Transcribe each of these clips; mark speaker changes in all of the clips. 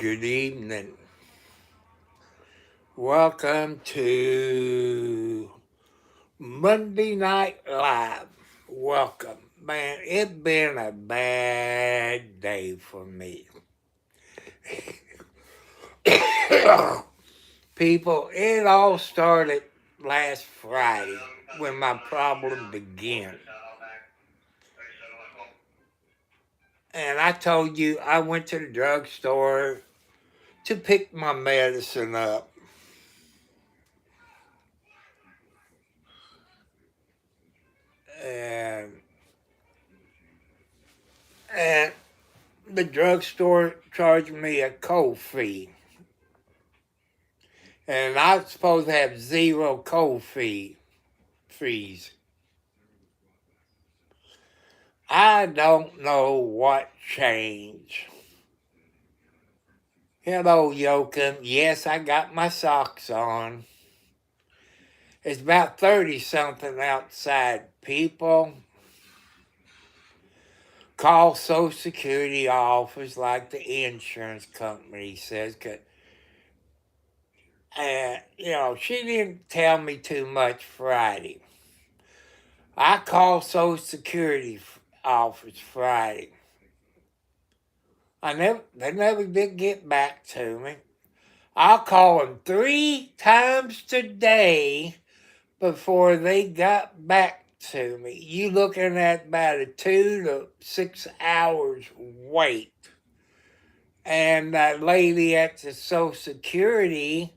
Speaker 1: Good evening. Welcome to Monday Night Live. Welcome. Man, it's been a bad day for me. People, it all started last Friday when my problem began. And I told you I went to the drugstore to pick my medicine up. And the drugstore charged me a cold fee. And I was supposed to have zero cold fees. I don't know what changed. Hello, Joachim. Yes, I got my socks on. It's about 30 something outside. People call Social Security office like the insurance company says. She didn't tell me too much Friday. I called Social Security office Friday. They never did get back to me. I'll call them 3 times today before they got back to me. You looking at about a 2 to 6 hours wait. And that lady at the Social Security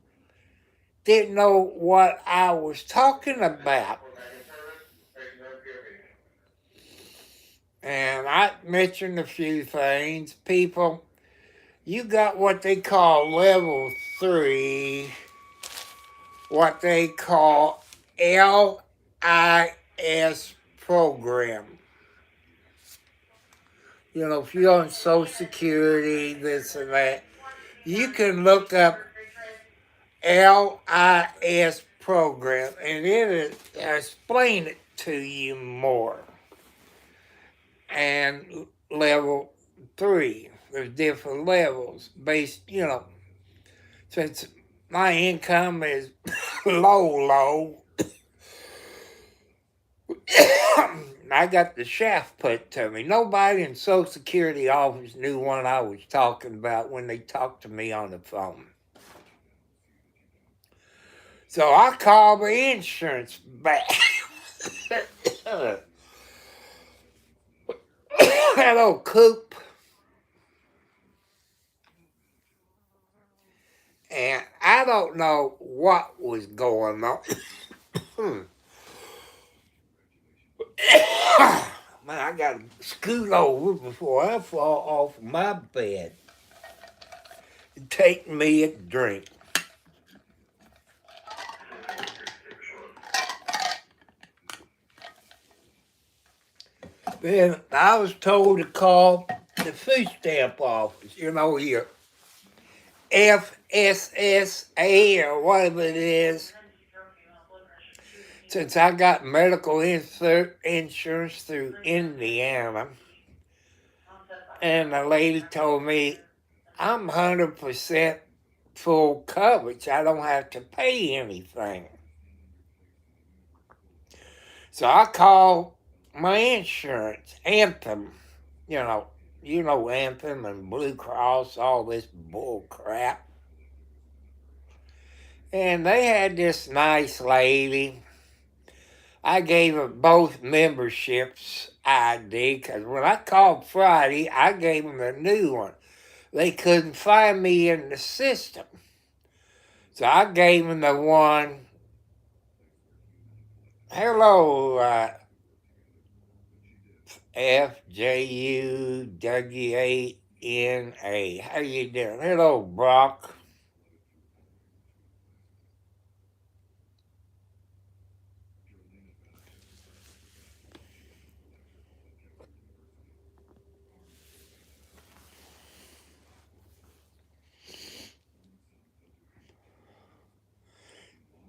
Speaker 1: didn't know what I was talking about. And I mentioned a few things. People, you got what they call level 3, what they call LIS program. If you're on Social Security, this and that, you can look up LIS program and it'll explain it to you more. And level 3, there's different levels based, since my income is low, I got the shaft put to me. Nobody in Social Security office knew what I was talking about when they talked to me on the phone. So I called the insurance back. Hello, Coop. And I don't know what was going on. Man, I got to scoot over before I fall off my bed. Take me a drink. Then I was told to call the food stamp office, your FSSA or whatever it is. Since I got medical insurance through Indiana, and the lady told me I'm 100% full coverage. I don't have to pay anything. So I called my insurance, Anthem. You know Anthem and Blue Cross, all this bull crap. And they had this nice lady. I gave her both memberships ID because when I called Friday, I gave them a new one. They couldn't find me in the system. So I gave them the one. Hello, FJUWANA. How you doing? Hello, Brock.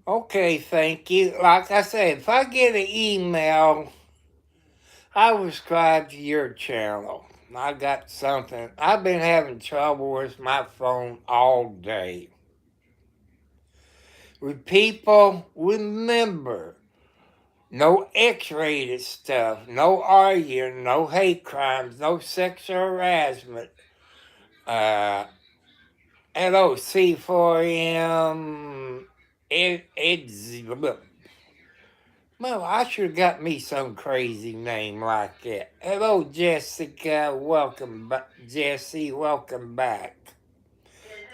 Speaker 1: Okay, thank you. Like I said, if I get an email, I will subscribe to your channel. I got something. I've been having trouble with my phone all day. With people, remember, no X-rated stuff, no arguing, no hate crimes, no sexual harassment. LOC4M. It's well, I should have got me some crazy name like that. Hello, Jessica. Welcome back. Jesse, welcome back.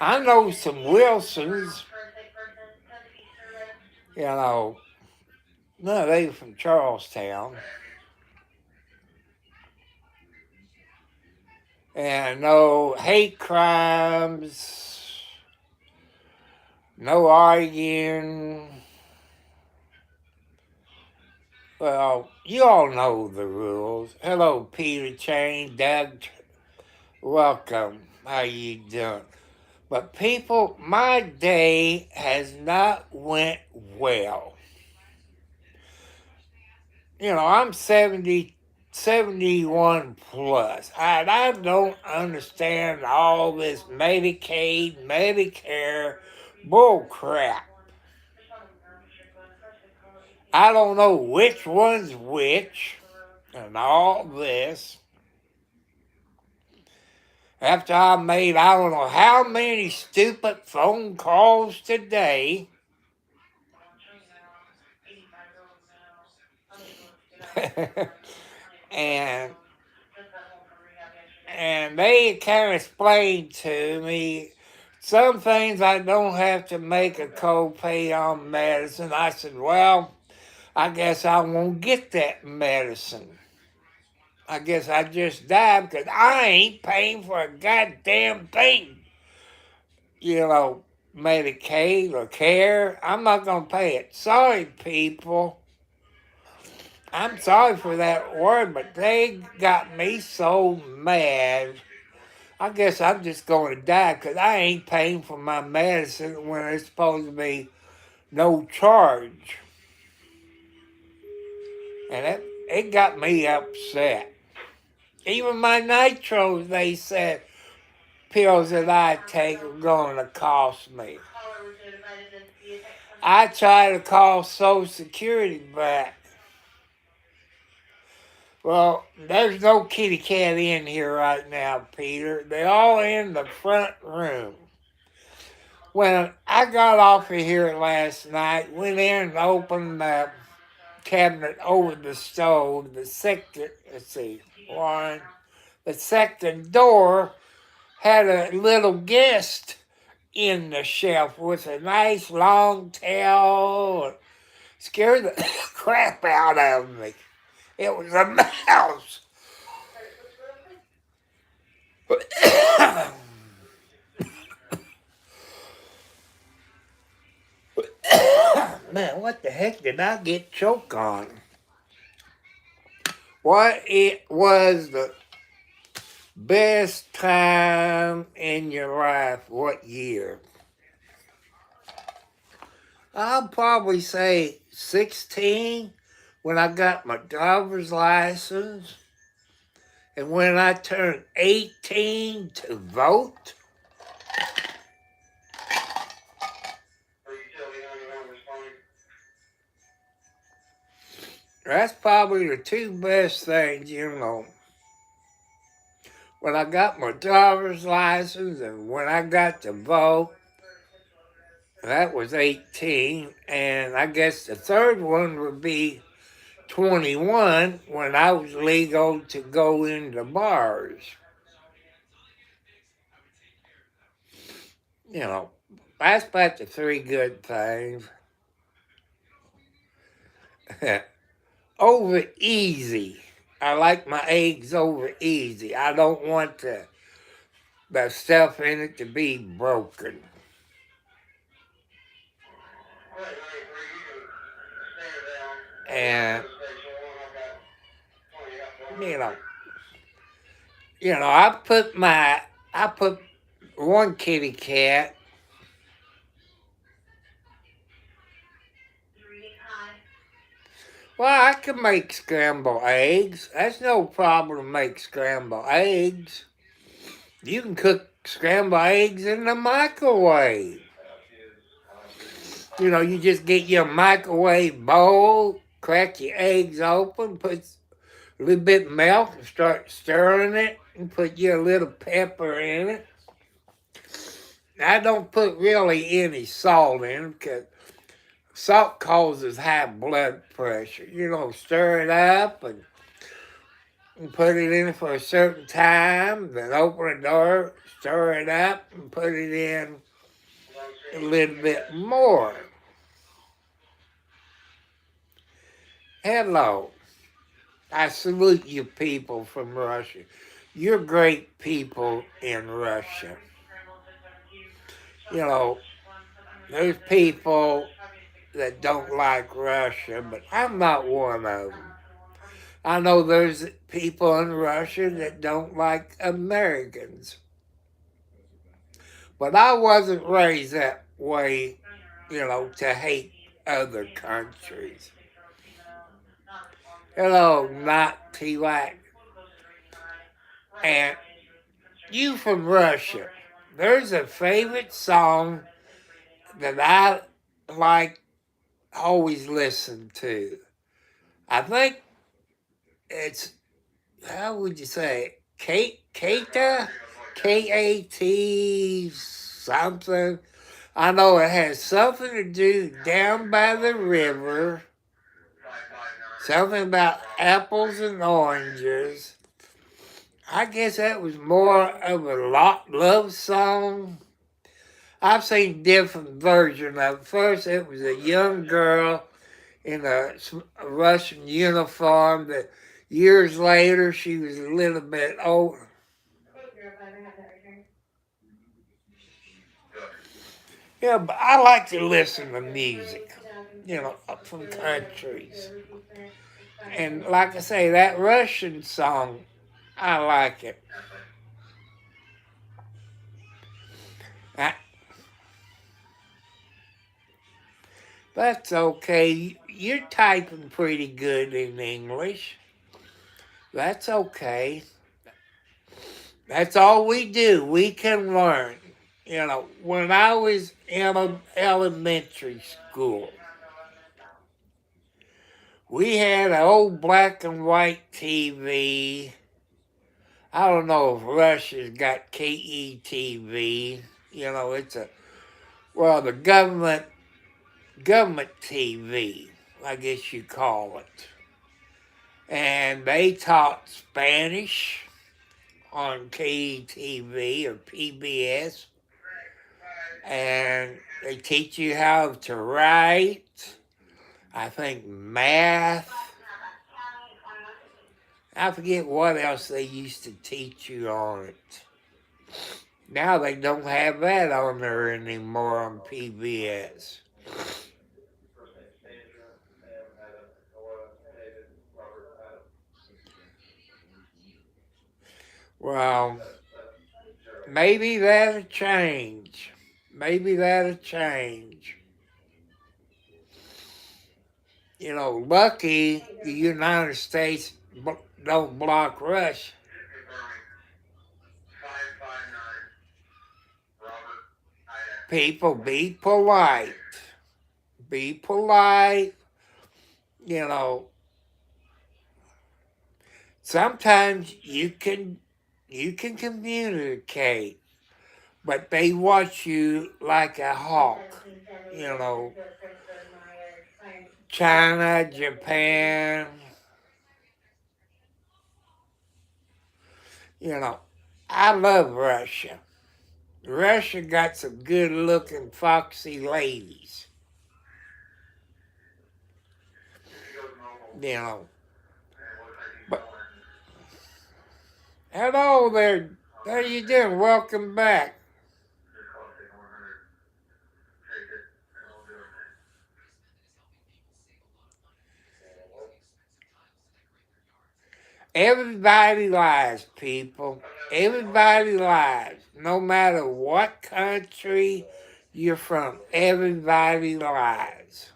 Speaker 1: I know some Wilsons. You know, no, they from Charlestown. And no hate crimes, no arguing. Well, you all know the rules. Hello, Peter Chain, Doug. Welcome. How you doing? But people, my day has not went well. You know, I'm 71 plus. And I don't understand all this Medicaid, Medicare bull crap. I don't know which one's which and all this. After I made I don't know how many stupid phone calls today. and they kind of explained to me some things I don't have to make a copay on medicine. I said, well, I guess I won't get that medicine. I guess I just died because I ain't paying for a goddamn thing. You know, Medicaid or care. I'm not going to pay it. Sorry, people. I'm sorry for that word, but they got me so mad. I guess I'm just going to die because I ain't paying for my medicine when it's supposed to be no charge. And it got me upset. Even my nitros, they said, pills that I take are going to cost me. I try to call Social Security back. Well, there's no kitty cat in here right now, Peter. They're all in the front room. When I got off of here last night, went in and opened the cabinet over the stove, the second door had a little guest in the shelf with a nice long tail. Scared the crap out of me. It was a mouse. Man, what the heck did I get choked on? What it was the best time in your life? What year? I'll probably say 16 when I got my driver's license and when I turned 18 to vote. That's probably the two best things, you know. When I got my driver's license and when I got to vote, that was 18. And I guess the third one would be 21 when I was legal to go into bars. You know, that's about the three good things. Over easy. I like my eggs over easy. I don't want the stuff in it to be broken. And I put one kitty cat. Well, I can make scrambled eggs. That's no problem to make scrambled eggs. You can cook scrambled eggs in the microwave. You just get your microwave bowl, crack your eggs open, put a little bit of milk and start stirring it, and put your little pepper in it. I don't put really any salt in because salt causes high blood pressure. Stir it up and put it in for a certain time, then open the door, stir it up, and put it in a little bit more. Hello. I salute you people from Russia. You're great people in Russia. There's people that don't like Russia, but I'm not one of them. I know there's people in Russia that don't like Americans. But I wasn't raised that way, to hate other countries. Hello, not T-Lac. And you from Russia, there's a favorite song that I like, always listen to. I think it's, how would you say it? Kata? K-A-T something. I know it has something to do down by the river. Something about apples and oranges. I guess that was more of a love song. I've seen different versions of it. First, it was a young girl in a Russian uniform. That years later, she was a little bit old. Yeah, but I like to listen to music, up from countries. And like I say, that Russian song, I like it. That's okay. You're typing pretty good in English. That's okay. That's all we do. We can learn. When I was in elementary school, we had an old black and white TV. I don't know if Russia's got KETV. It's the government TV, I guess you call it. And they taught Spanish on KETV or PBS. And they teach you how to write, I think math. I forget what else they used to teach you on it. Now they don't have that on there anymore on PBS. Well, maybe that'll change. Maybe that'll change. Lucky the United States don't block Russia. People, be polite. Be polite. Sometimes you can communicate, but they watch you like a hawk. China, Japan. I love Russia. Russia got some good looking foxy ladies. But hello there. How you doing? Welcome back. Everybody lies, people. Everybody lies. No matter what country you're from, everybody lies.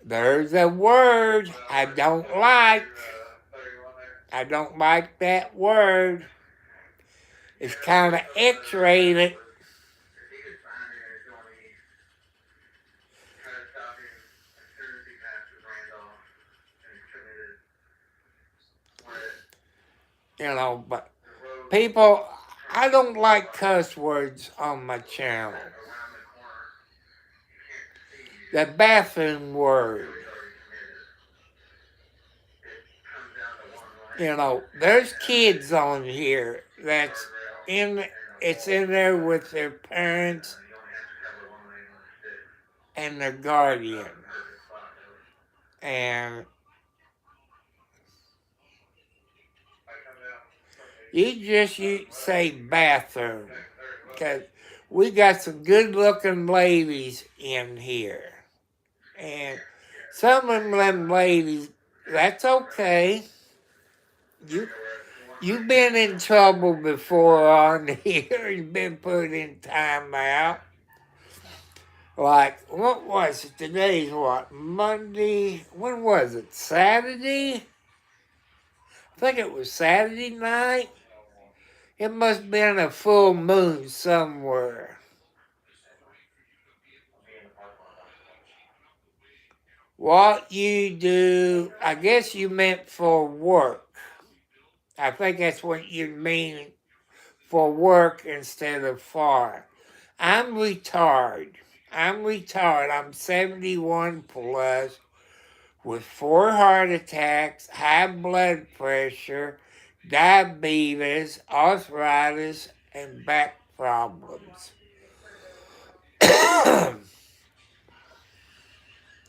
Speaker 1: There's a word I don't like. I don't like that word. It's kind of X-rated. You know, but people, I don't like cuss words on my channel. The bathroom word. You know, there's kids on here that's it's in there with their parents and their guardian. And you say bathroom, because we got some good looking ladies in here. And some of them ladies, that's okay. You've been in trouble before on here. You've been put in timeout. Like, what was it? Today's what? Monday? When was it? Saturday? I think it was Saturday night. It must have been a full moon somewhere. What you do, I guess you meant for work. I think that's what you mean for work instead of for. I'm retarded. I'm 71 plus with 4 heart attacks, high blood pressure, diabetes, arthritis, and back problems.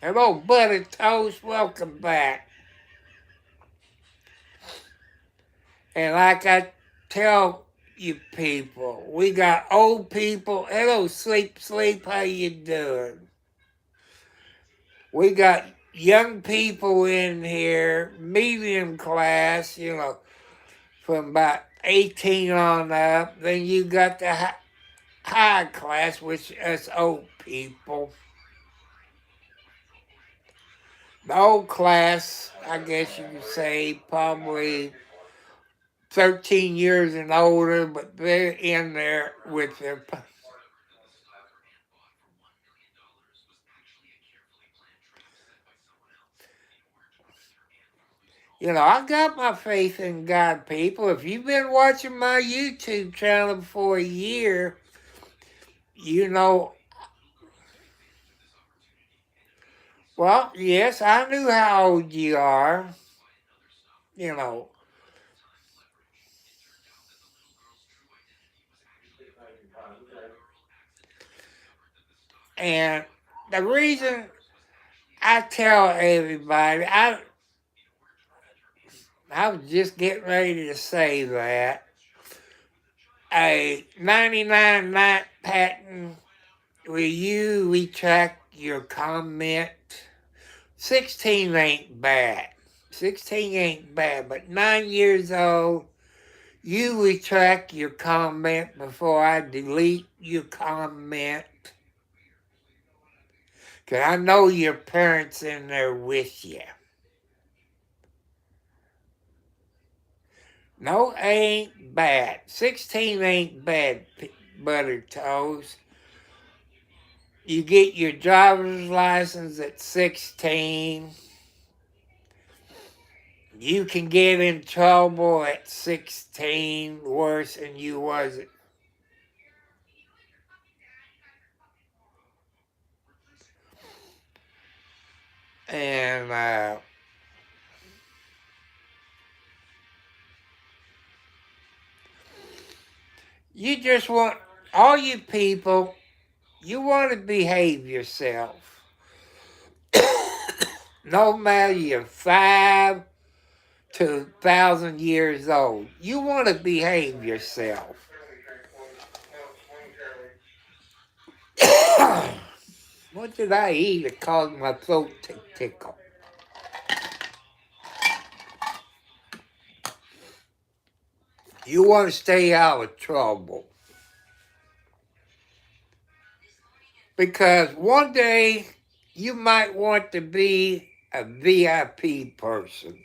Speaker 1: Hello, Butter Toast. Welcome back. And like I tell you people, we got old people. Hello, Sleep. How you doing? We got young people in here, medium class, you know, from about 18 on up. Then you got the high class, which is old people. The old class, I guess you could say, probably 13 years and older, but they're in there with their... You know, I got my faith in God, people. If you've been watching my YouTube channel for a year, you know... Well, yes, I knew how old you are. You know. And the reason I tell everybody, I was just getting ready to say that a 99 night patent, will you retract your comment? 16 ain't bad. 16 ain't bad, but 9 years old, you retract your comment before I delete your comment. Because I know your parents in there with you. No, ain't bad. 16 ain't bad, Butter Toast. You get your driver's license at 16. You can get in trouble at 16 worse than you was at... And you just want, all you people, you want to behave yourself. No matter you're 5 to 1,000 years old, you want to behave yourself. What did I eat that caused my throat to tickle? You want to stay out of trouble. Because one day you might want to be a VIP person.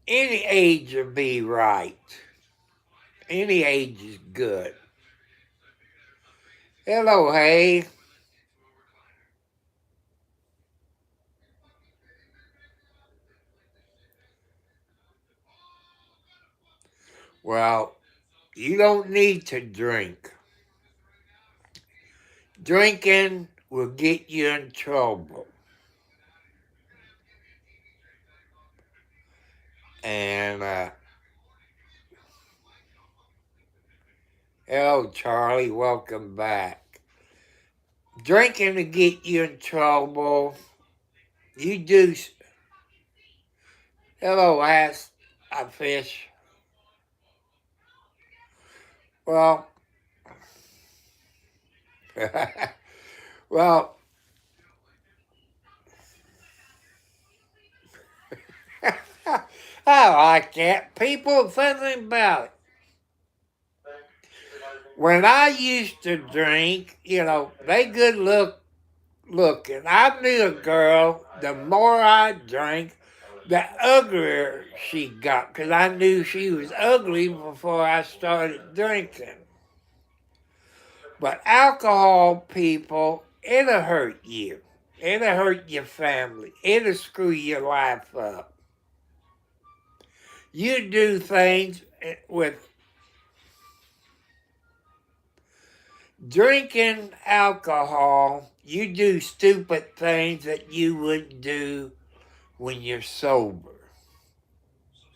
Speaker 1: Any age will be right. Any age is good. Hello, hey. Well, you don't need to drink. Drinking will get you in trouble. And, hello, Charlie. Welcome back. Drinking will get you in trouble. You do. Hello, ass. I fish. Well, well, I like that. People thinking about it. When I used to drink, they good looking. I knew a girl, the more I drank, the uglier she got, because I knew she was ugly before I started drinking. But alcohol, people, it'll hurt you. It'll hurt your family. It'll screw your life up. You do things with drinking alcohol, you do stupid things that you wouldn't do when you're sober.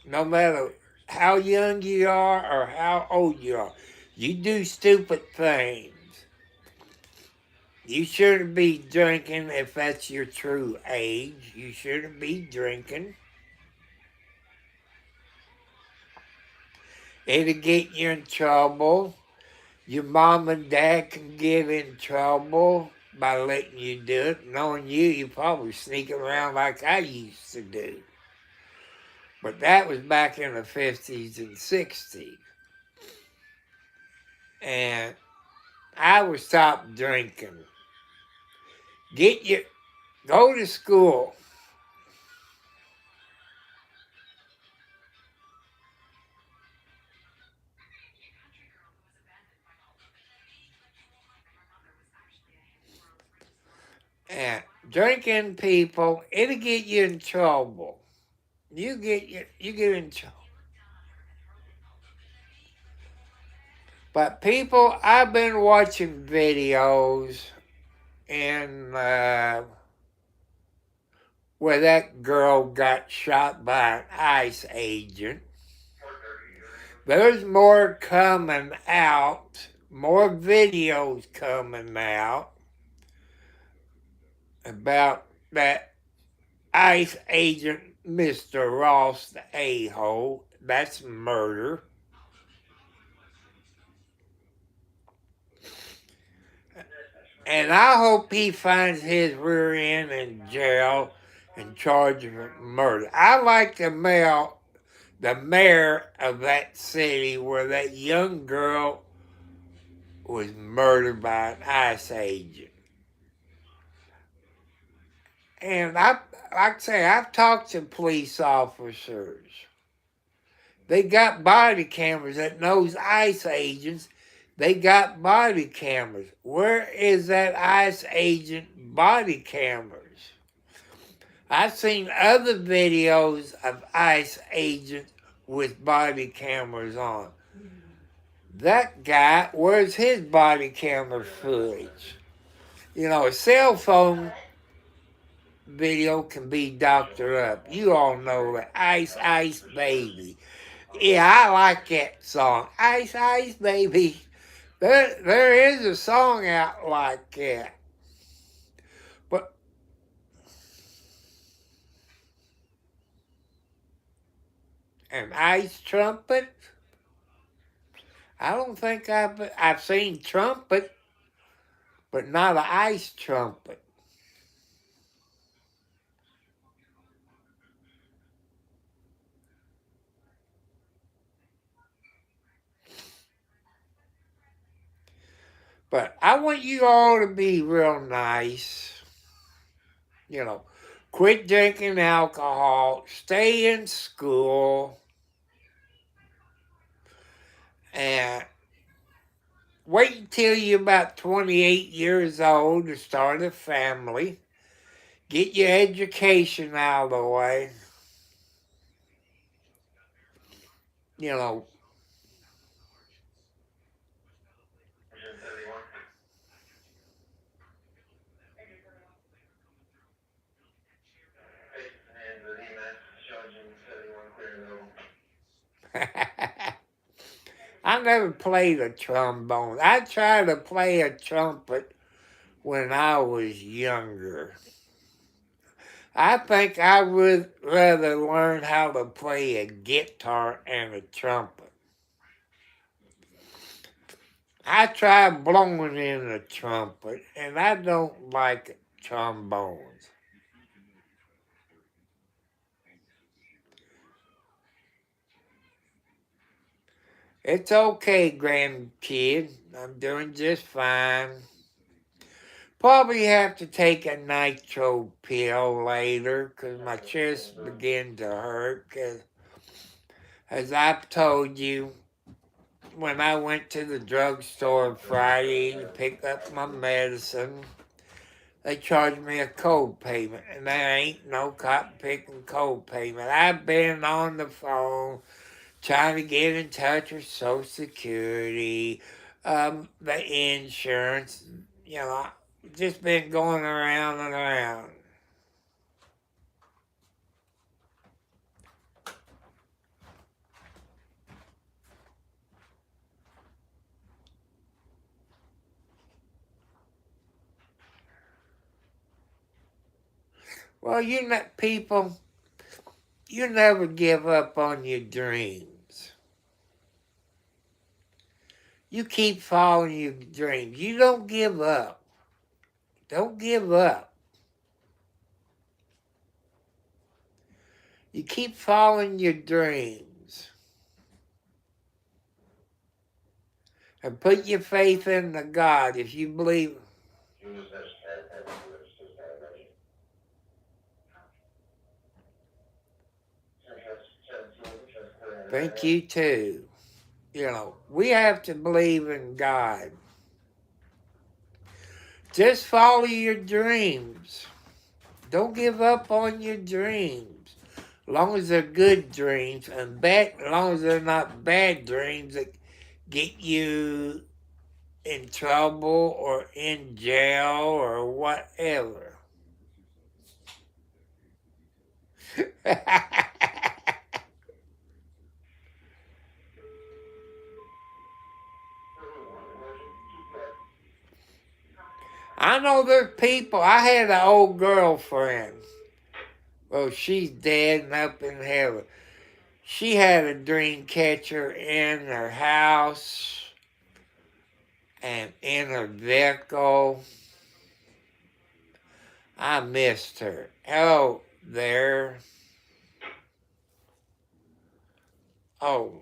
Speaker 1: No matter how young you are or how old you are, you do stupid things. You shouldn't be drinking if that's your true age. You shouldn't be drinking. It'll get you in trouble. Your mom and dad can get in trouble by letting you do it. Knowing you probably sneaking around like I used to do. But that was back in the 50s and 60s. And I would stop drinking. Go to school. And drinking, people, it'll get you in trouble. You get in trouble. But people, I've been watching videos in where that girl got shot by an ICE agent. There's more coming out, more videos coming out about that ICE agent, Mr. Ross, the a-hole. That's murder. And I hope he finds his rear end in jail and charged with murder. I like the mayor of that city where that young girl was murdered by an ICE agent. And I've talked to police officers. They got body cameras that knows ICE agents. They got body cameras. Where is that ICE agent body cameras? I've seen other videos of ICE agents with body cameras on. That guy, where's his body camera footage? A cell phone video can be doctored up. You all know that. Ice, Ice, Baby. Yeah, I like that song. Ice, Ice, Baby. There is a song out like that. But an ice trumpet? I don't think I've seen trumpet, but not an ice trumpet. But I want you all to be real nice. You know, quit drinking alcohol, stay in school, and wait until you're about 28 years old to start a family. Get your education out of the way. You know, I never played a trombone. I tried to play a trumpet when I was younger. I think I would rather learn how to play a guitar and a trumpet. I tried blowing in a trumpet, and I don't like trombones. It's okay, grandkid. I'm doing just fine. Probably have to take a nitro pill later because my chest begin to hurt. 'Cause as I've told you, when I went to the drugstore Friday to pick up my medicine, they charged me a co-payment, and there ain't no cotton picking co-payment. I've been on the phone trying to get in touch with Social Security, the insurance, you know, just been going around and around. Well, people, you never give up on your dreams. You keep following your dreams. You don't give up. Don't give up. You keep following your dreams. And put your faith in the God if you believe. Thank you too. You know, we have to believe in God. Just follow your dreams. Don't give up on your dreams. As long as they're good dreams and as long as they're not bad dreams that get you in trouble or in jail or whatever. I know there's people. I had an old girlfriend. Well, she's dead and up in heaven. She had a dream catcher in her house and in her vehicle. I missed her. Hello there. Oh,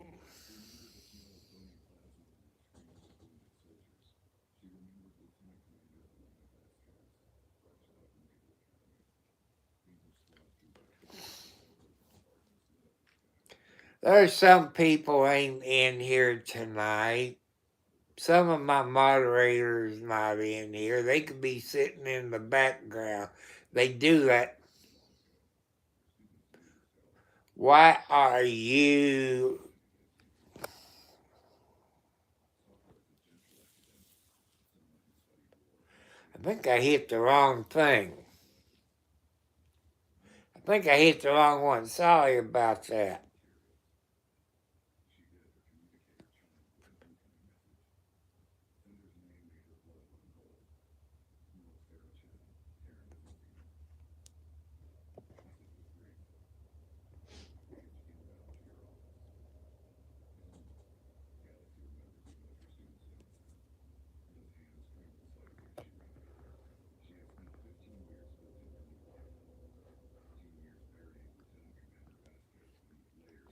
Speaker 1: there's some people ain't in here tonight. Some of my moderators not in here. They could be sitting in the background. They do that. Why are you? I think I hit the wrong thing. I think I hit the wrong one. Sorry about that.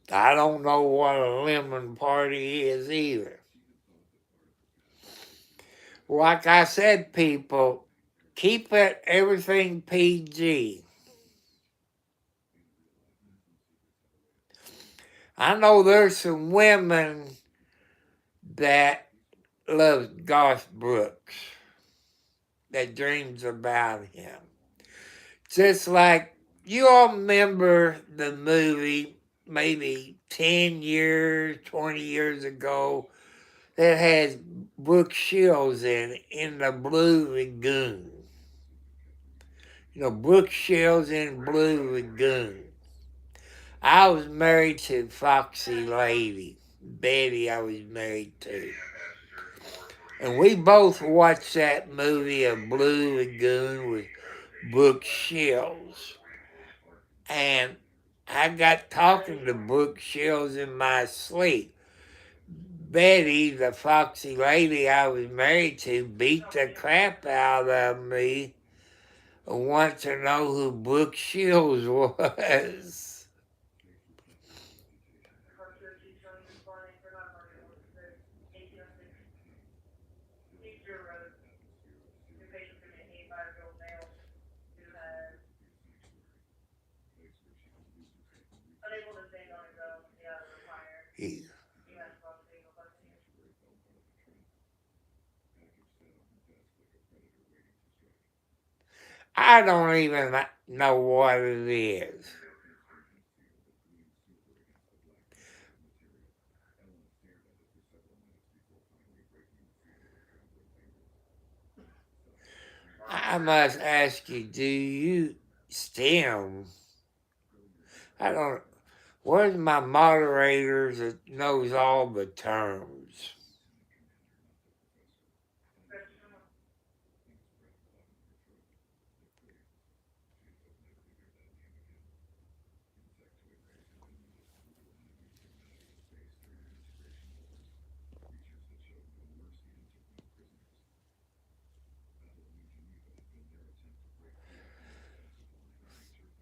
Speaker 1: I don't know what a lemon party is either. Like I said, people, keep it everything PG. I know there's some women that love Garth Brooks, that dreams about him. Just like you all remember the movie maybe 10 years, 20 years ago that has Brooke Shields in the Blue Lagoon. You know, Brooke Shields in Blue Lagoon. I was married to Foxy Lady. Betty I was married to. And we both watched that movie of Blue Lagoon with Brooke Shields. And I got talking to Brooke Shields in my sleep. Betty, the foxy lady I was married to, beat the crap out of me and wanted to know who Brooke Shields was. I don't even know what it is. I must ask you, do you STEM? I don't. Where's my moderators that knows all the terms?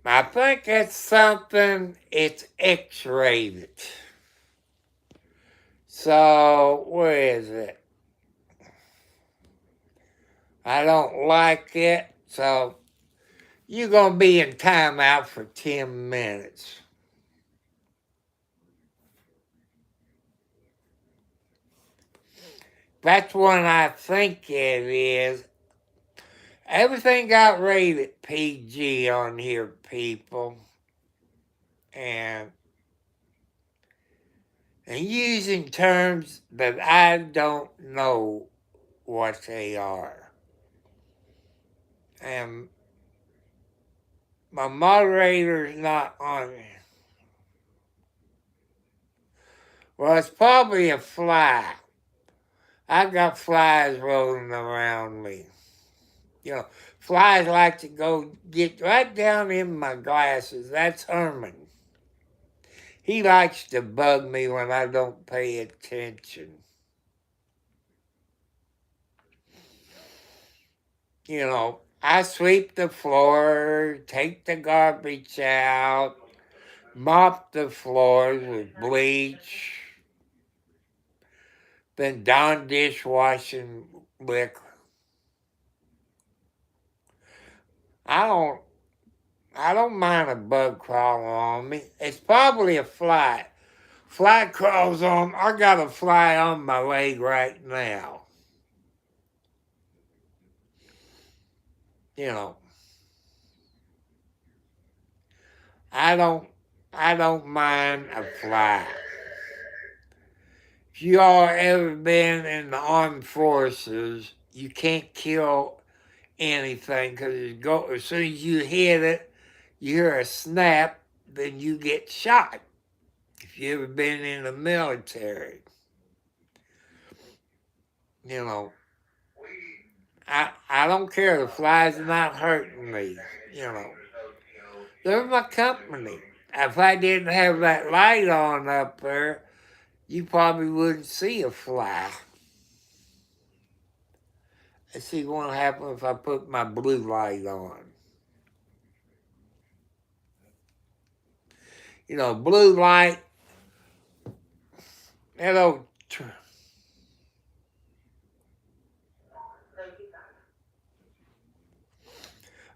Speaker 1: I think it's something, it's X-rated. So, where is it? I don't like it, so you're going to be in timeout for 10 minutes. That's what I think it is. Everything got rated PG on here, people. And using terms that I don't know what they are. And my moderator's not on it. Well, it's probably a fly. I got flies rolling around me. You know, flies like to go get right down in my glasses. That's Herman. He likes to bug me when I don't pay attention. You know, I sweep the floor, take the garbage out, mop the floors with bleach, then Dawn dishwashing liquid. I don't mind a bug crawling on me. It's probably a fly. Fly crawls on. I got a fly on my leg right now. You know, I don't mind a fly. If you all ever been in the armed forces, you can't kill anything because as soon as you hit it, you hear a snap, then you get shot. If you ever been in the military, you know, I don't care. The flies are not hurting me. You know, they're my company. If I didn't have that light on up there, you probably wouldn't see a fly. Let's see what'll happen if I put my blue light on. You know, blue light, it'll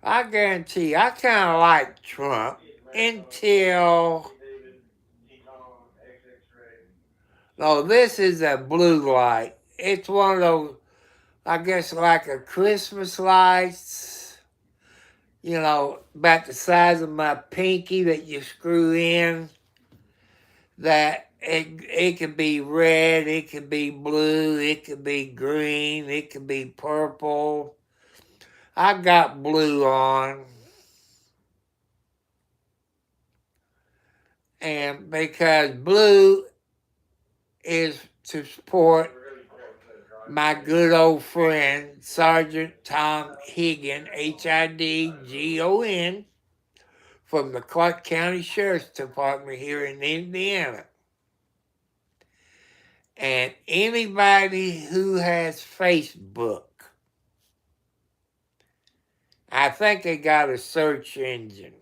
Speaker 1: I guarantee you, I kind of like Trump until. No, this is a blue light. It's one of those, I guess, like a Christmas lights, about the size of my pinky that you screw in. That it could be red, it could be blue, it could be green, it could be purple. I got blue on. And because blue is to support my good old friend, Sergeant Tom Higdon, Hidgon, from the Clark County Sheriff's Department here in Indiana. And anybody who has Facebook, I think they got a search engine.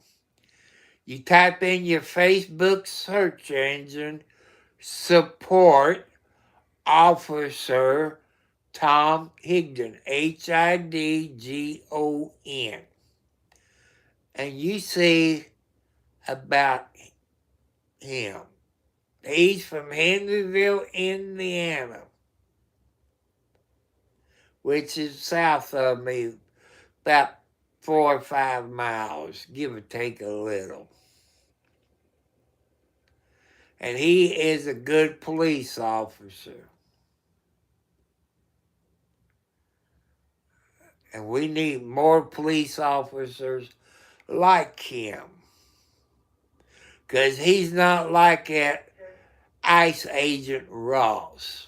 Speaker 1: You type in your Facebook search engine, support Officer Tom Higdon, Hidgon. And you see about him. He's from Henryville, Indiana, which is south of me, about 4 or 5 miles, give or take a little. And he is a good police officer. And we need more police officers like him. Because he's not like that ICE agent Ross.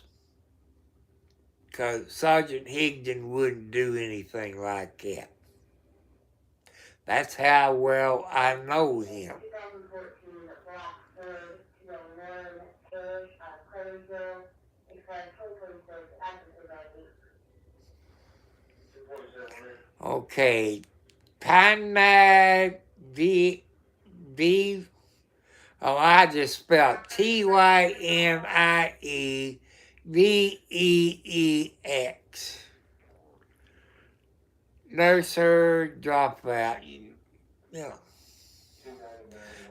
Speaker 1: Because Sergeant Higdon wouldn't do anything like that. That's how well I know him. Okay, Tynad D. Oh, I just spelled TYMIEVEEX. Nurser dropout.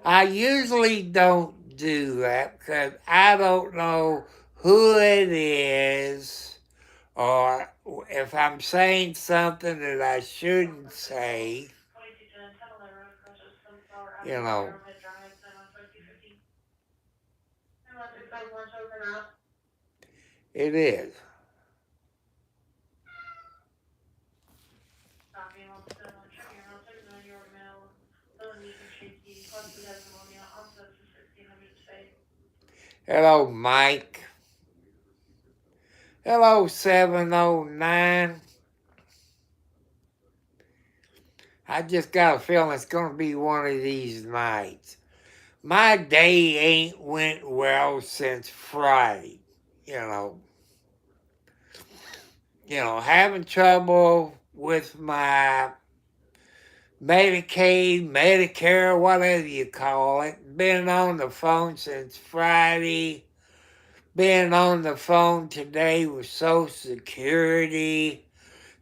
Speaker 1: I usually don't do that because I don't know who it is or if I'm saying something that I shouldn't say. It is. Hello, Mike. Hello, 709. I just got a feeling it's going to be one of these nights. My day ain't went well since Friday. Having trouble with my Medicaid, Medicare, whatever you call it. Been on the phone since Friday. Been on the phone today with Social Security.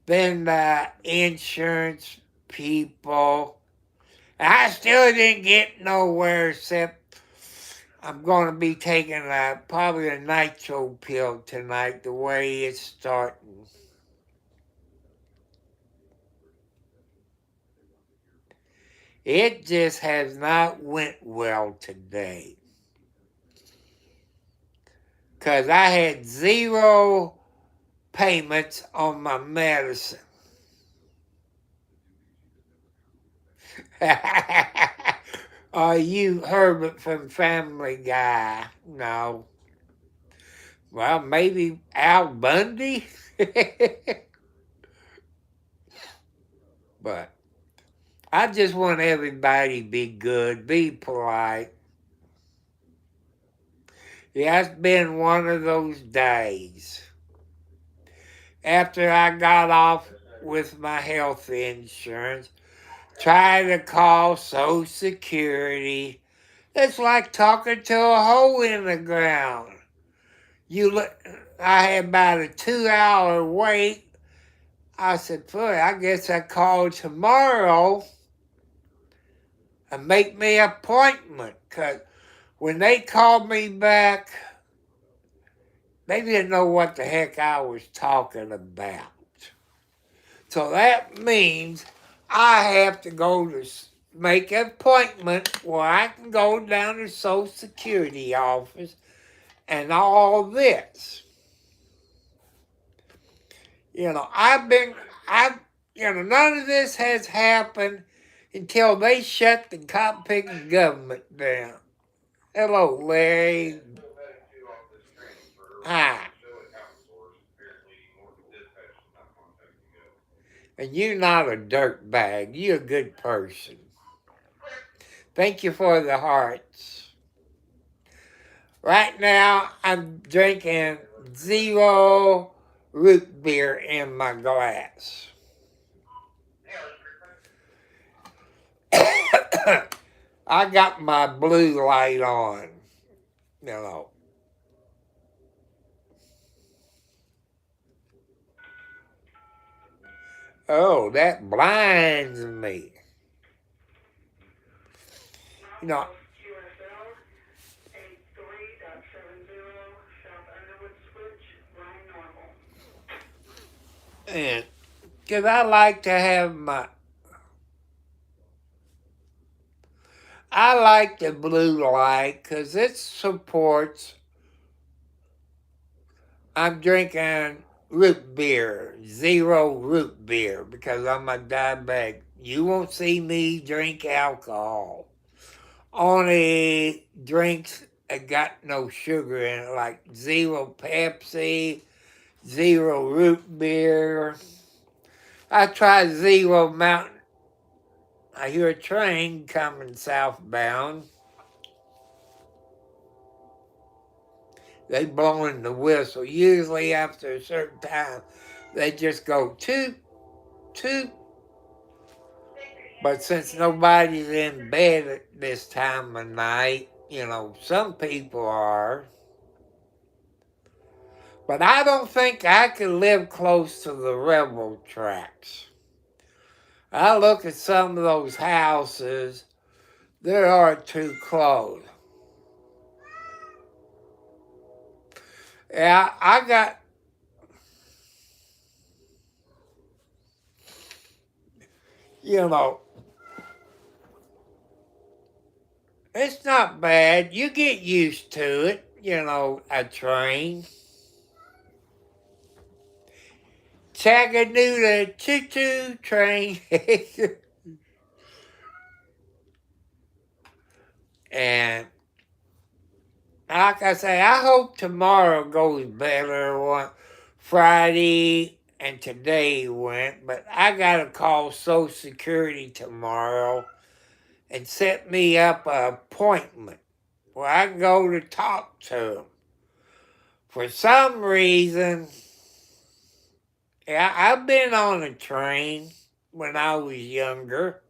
Speaker 1: Been the insurance people. I still didn't get nowhere except I'm going to be taking probably a nitro pill tonight the way it's starting. It just has not went well today. Because I had 0 payments on my medicine. Are you Herbert from Family Guy? No. Well, maybe Al Bundy? But I just want everybody to be good, be polite. Yeah, it's been one of those days. After I got off with my health insurance, try to call Social Security. It's like talking to a hole in the ground. I had about a 2-hour wait. I said, "Boy, I guess I call tomorrow and make me an appointment." Because when they called me back, they didn't know what the heck I was talking about. So that means I have to go to make an appointment where I can go down to the Social Security office and all this. None of this has happened until they shut the cotton picking government down. Hello, Larry. Hi. And you're not a dirtbag. You're a good person. Thank you for the hearts. Right now, I'm drinking 0 root beer in my glass. I got my blue light on, you know. Oh, that blinds me. You know, and because I like to have I like the blue light because it supports. I'm drinking root beer, 0 root beer, because I'm a diabetic. You won't see me drink alcohol. Only drinks that got no sugar in it, like 0 Pepsi, 0 root beer. I tried 0 Mountain. I hear a train coming southbound. They blowing the whistle. Usually after a certain time, they just go toot, toot. But since nobody's in bed at this time of night, some people are. But I don't think I could live close to the railroad tracks. I look at some of those houses, they are too close. Yeah, I got, it's not bad. You get used to it, a train. Chattanooga choo-choo train. And like I say, I hope tomorrow goes better than Friday and today went, but I got to call Social Security tomorrow and set me up an appointment where I can go to talk to them. For some reason, I've been on a train when I was younger.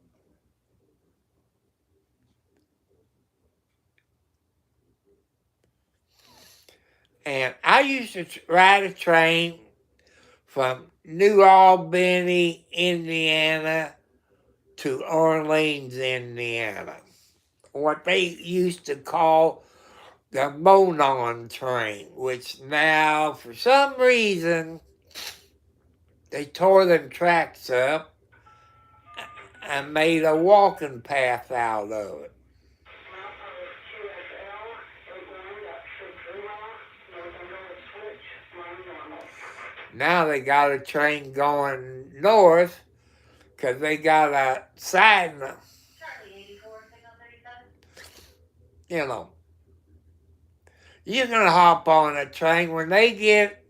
Speaker 1: And I used to ride a train from New Albany, Indiana to Orleans, Indiana. What they used to call the Monon train, which now, for some reason, they tore them tracks up and made a walking path out of it. Now they got a train going north because they got a sign. You can hop on a train when they get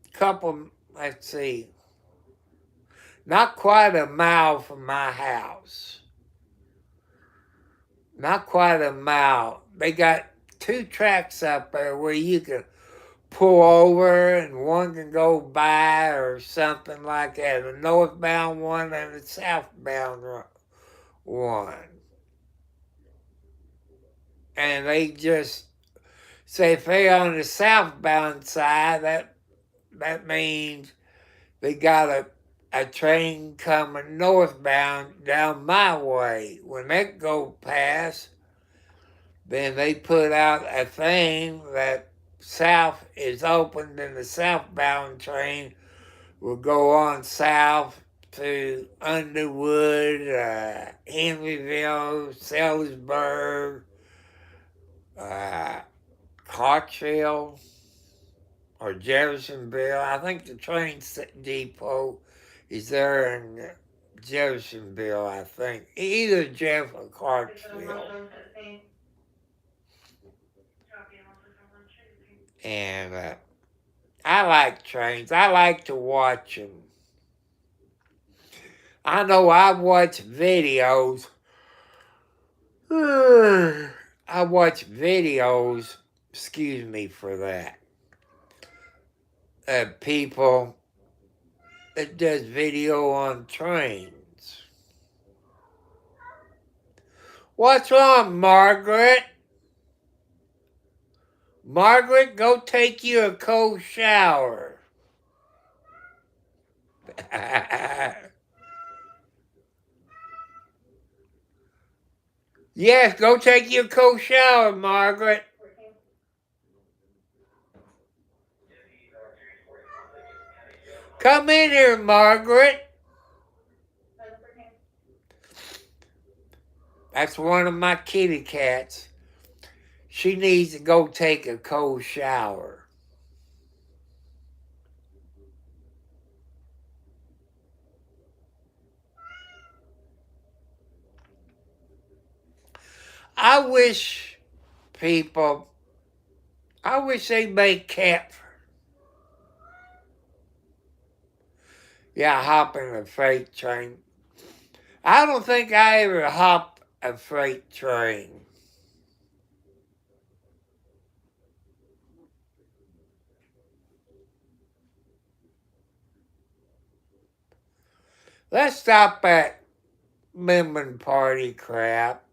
Speaker 1: a couple, let's see, not quite a mile from my house. Not quite a mile. They got 2 tracks up there where you can pull over and one can go by or something like that. A northbound one and a southbound one. And they just say if they're on the southbound side, that means they got to a train coming northbound down my way. When that go past, then they put out a thing that south is opened and the southbound train will go on south to Underwood, Henryville, Sellersburg, Clarksville, or Jeffersonville. I think the train depot is there in Jeffersonville, I think. Either Jeff or Clarksville. And I like trains. I like to watch them. I know I watch videos. I watch videos, excuse me for that, of people that does video on trains. What's wrong, Margaret? Margaret, go take you a cold shower. Yes, go take you a cold shower, Margaret. Come in here, Margaret. That's one of my kitty cats. She needs to go take a cold shower. I wish they make cat. Yeah, hop in a freight train. I don't think I ever hopped a freight train. Let's stop that lemon party crap.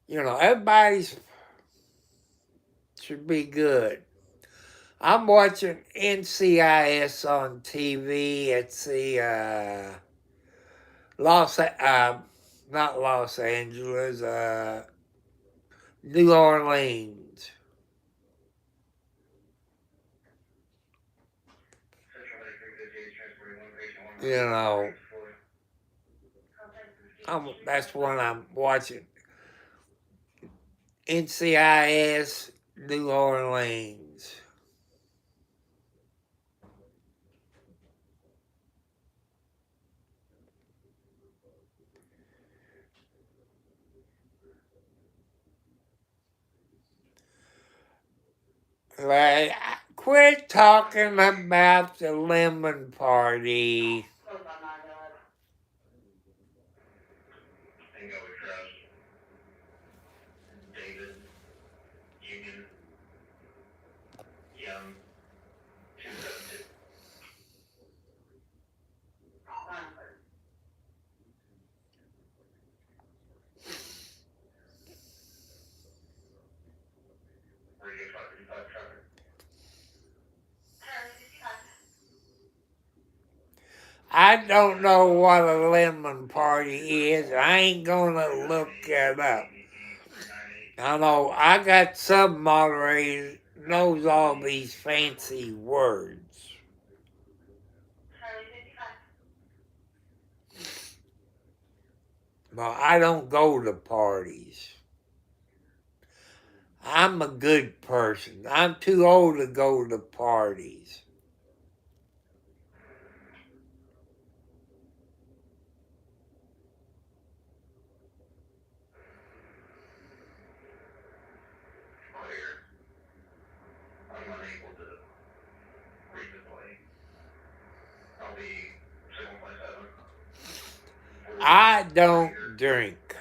Speaker 1: You know, everybody's should be good. I'm watching NCIS on TV. It's the not Los Angeles, New Orleans. You know, that's what I'm watching. NCIS, New Orleans. Like, quit talking about the lemon party. I don't know what a lemon party is. I ain't gonna look it up. I know I got some moderator knows all these fancy words. But I don't go to parties. I'm a good person. I'm too old to go to parties. I don't drink.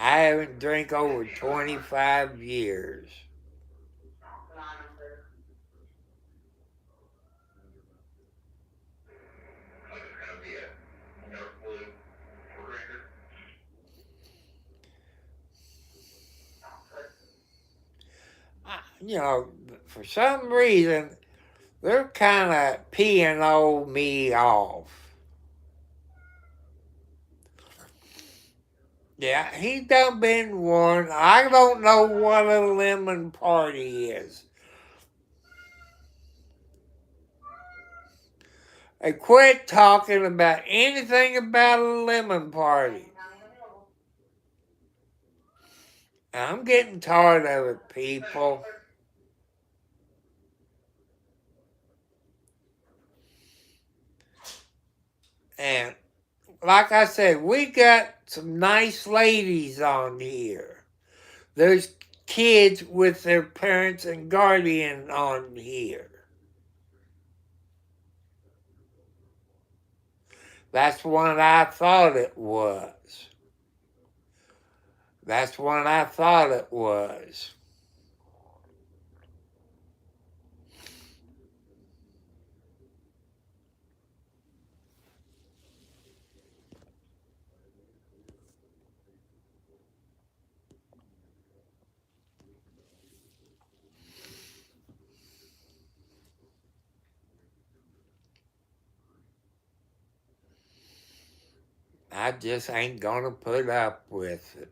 Speaker 1: I haven't drank over 25 years. You know, for some reason, they're kind of peeing old me off. Yeah, he done been warned. I don't know what a lemon party is. Hey, quit talking about anything about a lemon party. I'm getting tired of it, people. And like I said, we got some nice ladies on here. There's kids with their parents and guardian on here. That's what I thought it was. That's what I thought it was. I just ain't gonna put up with it.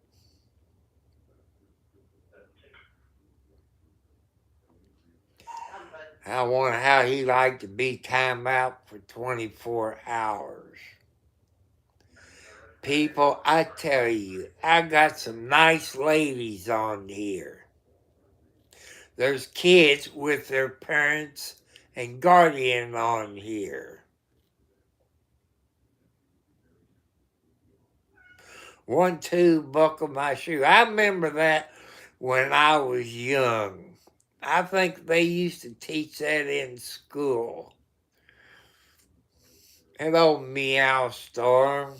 Speaker 1: I wonder how he liked to be timed out for 24 hours. People, I tell you, I got some nice ladies on here. There's kids with their parents and guardian on here. One, two, buckle my shoe. I remember that when I was young. I think they used to teach that in school. Hello, Meow Storm.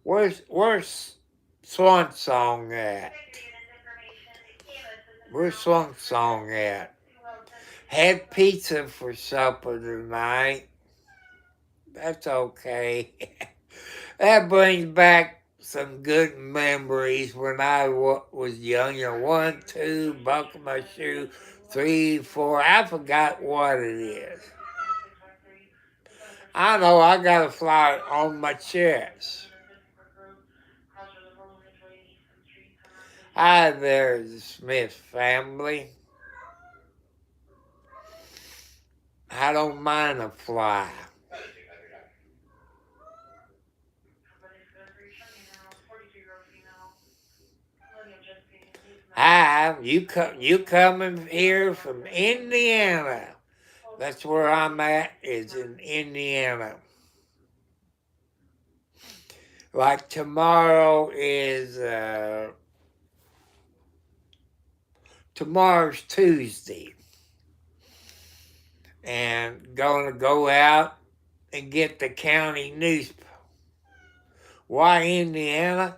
Speaker 1: Where's Swan Song at? Where's Swan Song at? Had pizza for supper tonight. That's okay. That brings back some good memories when I was young. You know, 1, 2, buckle my shoe, 3, 4. I forgot what it is. I know I got a flyer on my chest. Hi there, the Smith family. I don't mind a fly. Hi, you coming here from Indiana? That's where I'm at, is in Indiana. Like tomorrow is tomorrow's Tuesday, and going to go out and get the county newspaper. Why Indiana?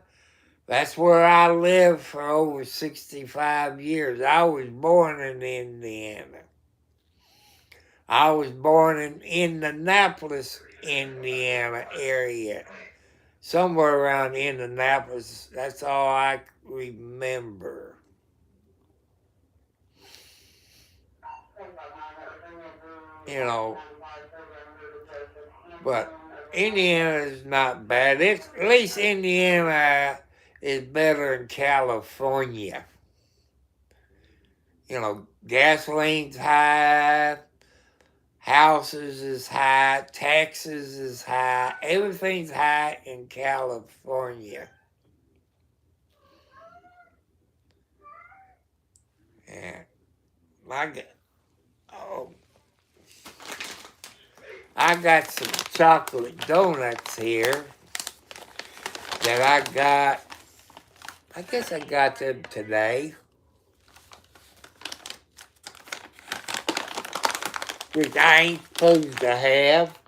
Speaker 1: That's where I lived for over 65 years. I was born in Indiana. I was born in Indianapolis, Indiana area. Somewhere around Indianapolis. That's all I remember. You know, but Indiana is not bad. At least Indiana is better than California. You know, gasoline's high, houses is high, taxes is high, everything's high in California. And I got some chocolate donuts here that I got. I guess I got them today. Which I ain't supposed to have.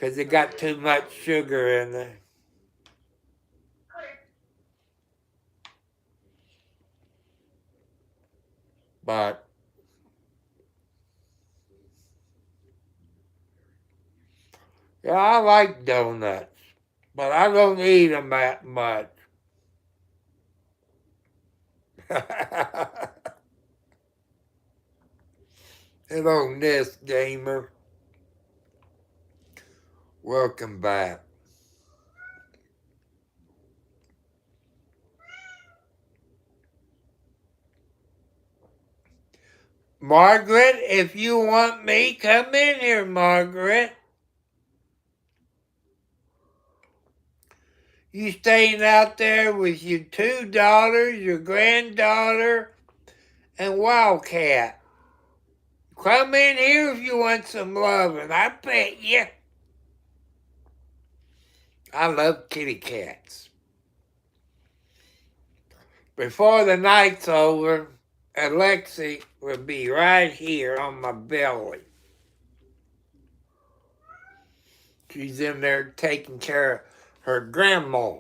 Speaker 1: because it got too much sugar in there. But yeah, I like donuts, but I don't eat them that much. Hello, Nest Gamer. Welcome back. Margaret, if you want me, come in here, Margaret. You staying out there with your two daughters, your granddaughter, and Wildcat. Come in here if you want some loving. I bet you. I love kitty cats. Before the night's over, Alexi will be right here on my belly. She's in there taking care of her grandma.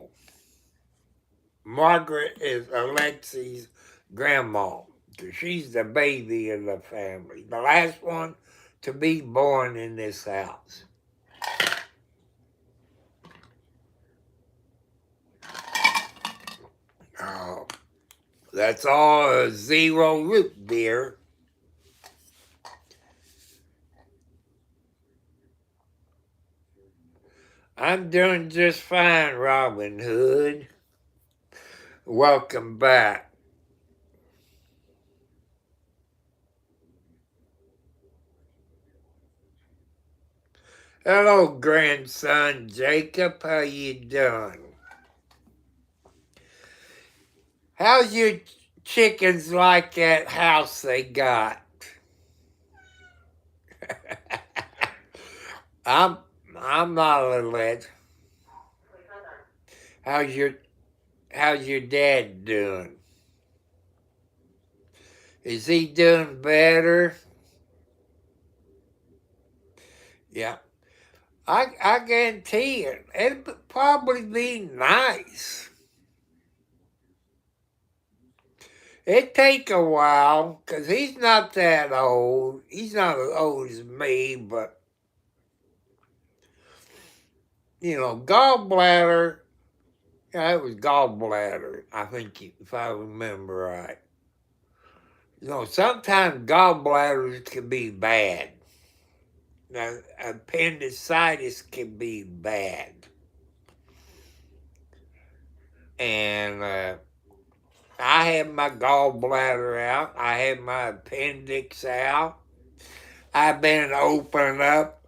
Speaker 1: Margaret is Alexi's grandma. She's the baby of the family, the last one to be born in this house. Oh, that's all a zero root beer. I'm doing just fine, Robin Hood. Welcome back. Hello, grandson Jacob. How you doing? How's your chickens like that house they got? I'm not a lad. How's your dad doing? Is he doing better? Yeah. I guarantee it. It'd probably be nice. It'd take a while, because he's not that old. He's not as old as me, but, gallbladder, it was gallbladder, I think, if I remember right. Sometimes gallbladders can be bad. Now, appendicitis can be bad. And I had my gallbladder out. I had my appendix out. I've been opened up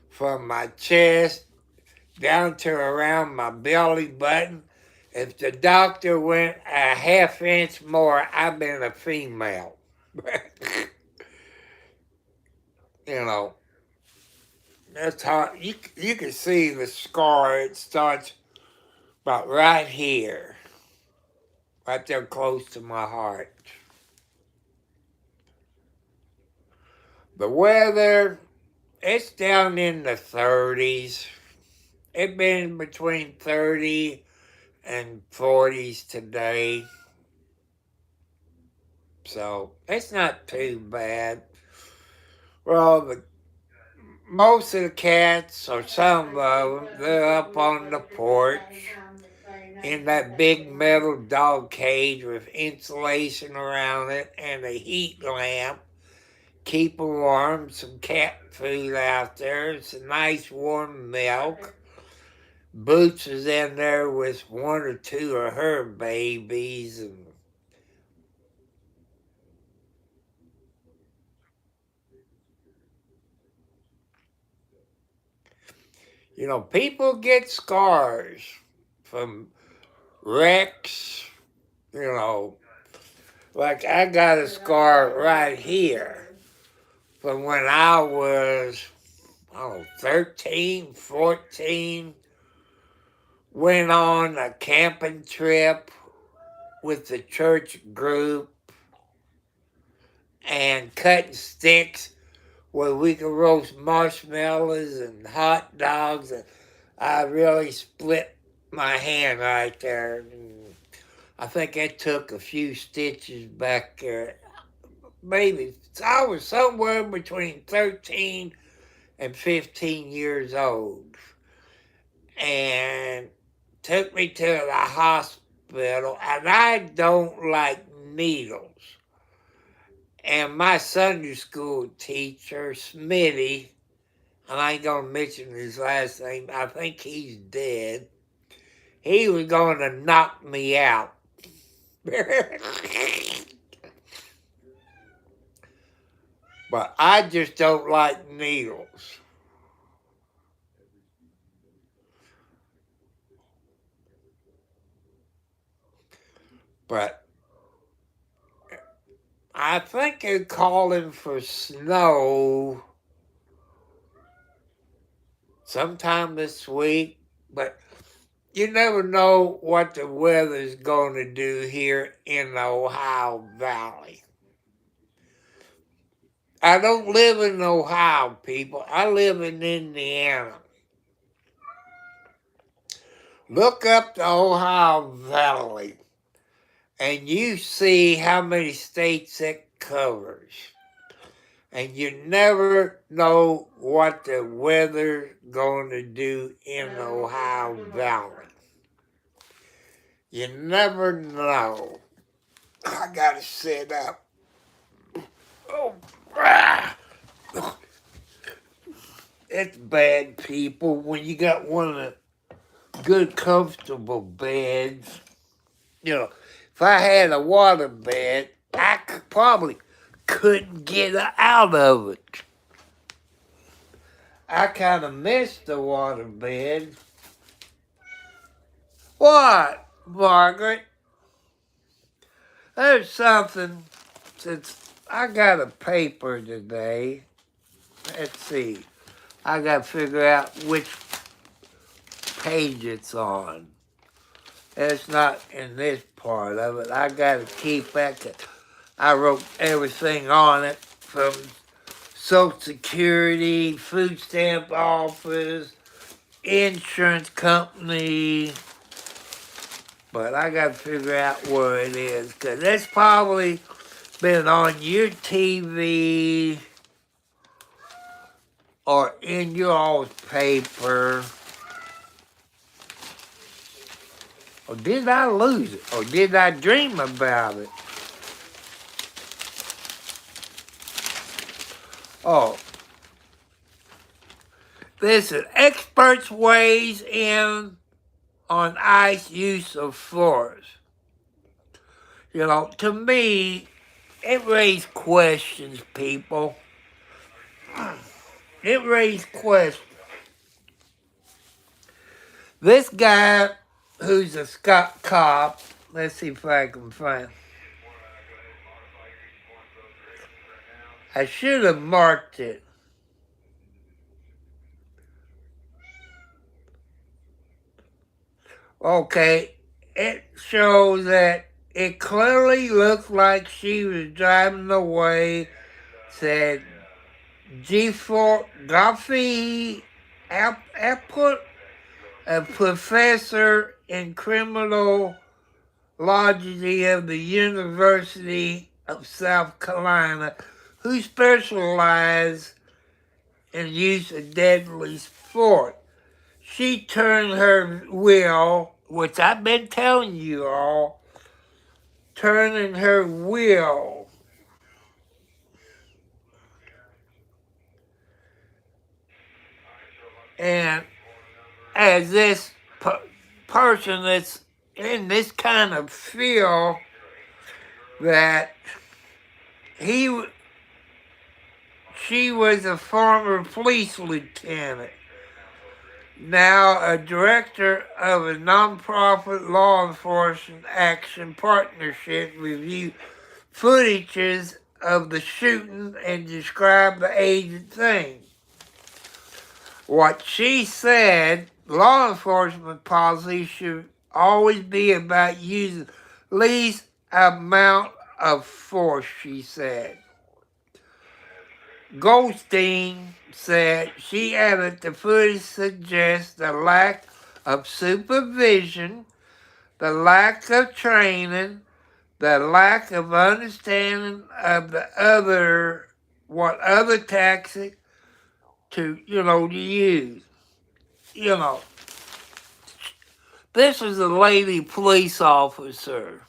Speaker 1: from my chest down to around my belly button. If the doctor went a half inch more, I've been a female. That's hard. You can see the scar. It starts about right here, right there close to my heart. The weather, it's down in the 30s. It's been between 30 and 40s today. So it's not too bad. Well, most of the cats, or some of them, they're up on the porch in that big metal dog cage with insulation around it and a heat lamp. Keep them warm, some cat food out there, some nice warm milk. Boots is in there with one or two of her babies. And people get scars from wrecks. Like I got a scar right here from when I was, 13, 14. Went on a camping trip with the church group and cutting sticks where we could roast marshmallows and hot dogs, and I really split my hand right there. And I think I took a few stitches back there. Maybe I was somewhere between 13 and 15 years old, and took me to the hospital, and I don't like needles. And my Sunday school teacher, Smitty, and I ain't gonna mention his last name, I think he's dead, he was going to knock me out. But I just don't like needles. But I think they're calling for snow sometime this week. But you never know what the weather's going to do here in the Ohio Valley. I don't live in Ohio, people. I live in Indiana. Look up the Ohio Valley, and you see how many states it covers. And you never know what the weather's going to do in the Ohio Valley. You never know. I gotta sit up. Oh, it's bad, people, when you got one of the good, comfortable beds. You know, if I had a water bed, I probably couldn't get out of it. I kind of miss the water bed. What, Margaret? There's something, since I got a paper today. Let's see. I got to figure out which page it's on. It's not in this part of it. I got to keep that. I wrote everything on it from Social Security, food stamp office, insurance company. But I got to figure out where it is, because it's probably been on your TV or in your old paper. Or did I lose it? Or did I dream about it? Oh. Listen, experts weighs in on ICE use of force. You know, to me, it raised questions, people. It raised questions. This guy, who's a cop, let's see if I can find. I should have marked it. Okay, it shows that it clearly looked like she was driving away. Said G4 Goffey Apput, a professor in criminology of the University of South Carolina, who specialized in use of deadly force. She turned her wheel, which I've been telling you all, turning her wheel. And as this person that's in this kind of feel that she was a former police lieutenant, now a director of a nonprofit law enforcement action partnership, reviewed footages of the shooting and described the agent thing. What she said, law enforcement policy should always be about using least amount of force, she said. Goldstein said she added the footage suggests the lack of supervision, the lack of training, the lack of understanding of what other tactics to use. You know, this is a lady police officer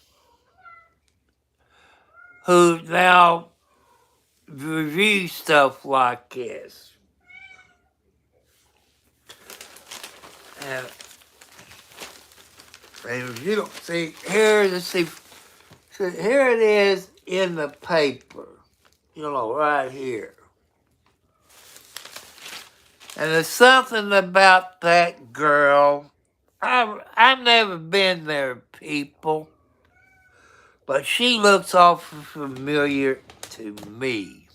Speaker 1: who now reviews stuff like this. And if you don't see here, here it is in the paper, right here. And there's something about that girl. I've never been there, people, but she looks awful familiar to me.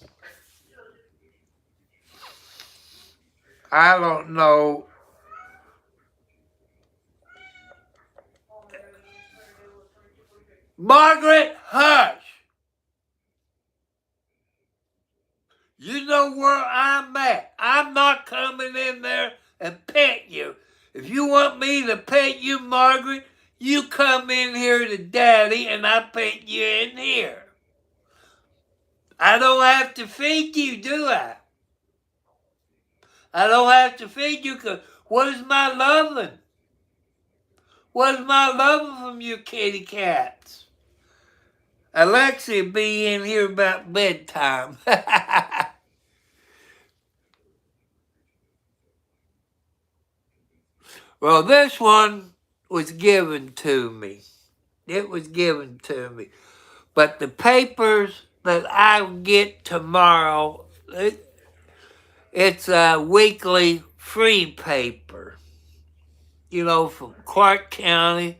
Speaker 1: I don't know. Margaret, hush! You know where I'm at. I'm not coming in there and pet you. If you want me to pet you, Margaret, you come in here to Daddy and I pet you in here. I don't have to feed you, do I? I don't have to feed you because what is my loving? What is my loving from you kitty cats? Alexia be in here about bedtime. Well, this one was given to me. It was given to me. But the papers that I get tomorrow, it's a weekly free paper. From Clark County.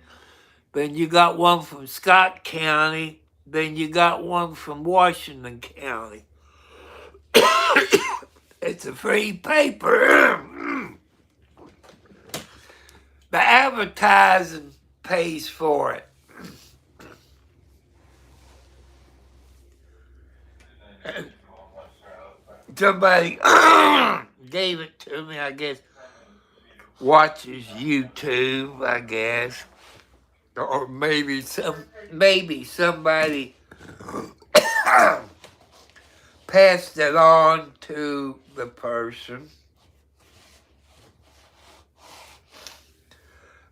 Speaker 1: Then you got one from Scott County. Then you got one from Washington County. It's a free paper. The advertising pays for it. Somebody gave it to me, I guess. Watches YouTube, I guess. Or maybe somebody passed it on to the person.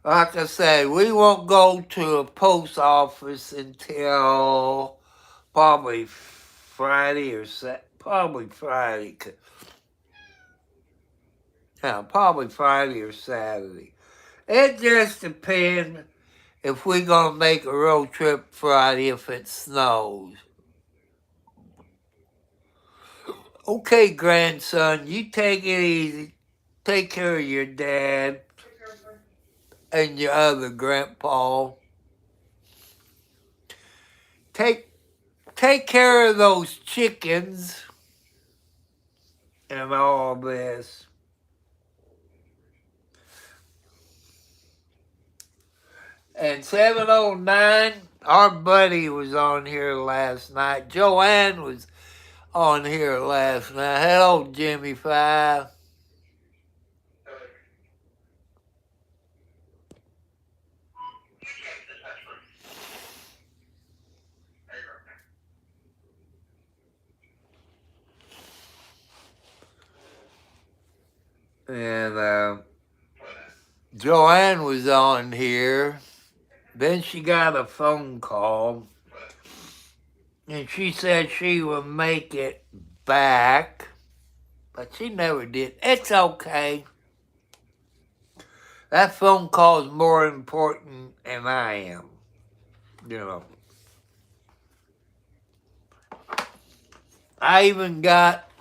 Speaker 1: Like I say, we won't go to a post office until probably Friday or probably Friday. Yeah, probably Friday or Saturday. It just depends if we're going to make a road trip Friday if it snows. Okay, grandson, you take it easy. Take care of your dad and your other grandpa. Take care of those chickens and all this. And 709, our buddy was on here last night. Joanne was on here last night. Hello, Jimmy Five. And Joanne was on here. Then she got a phone call. And she said she would make it back. But she never did. It's okay. That phone call is more important than I am. I even got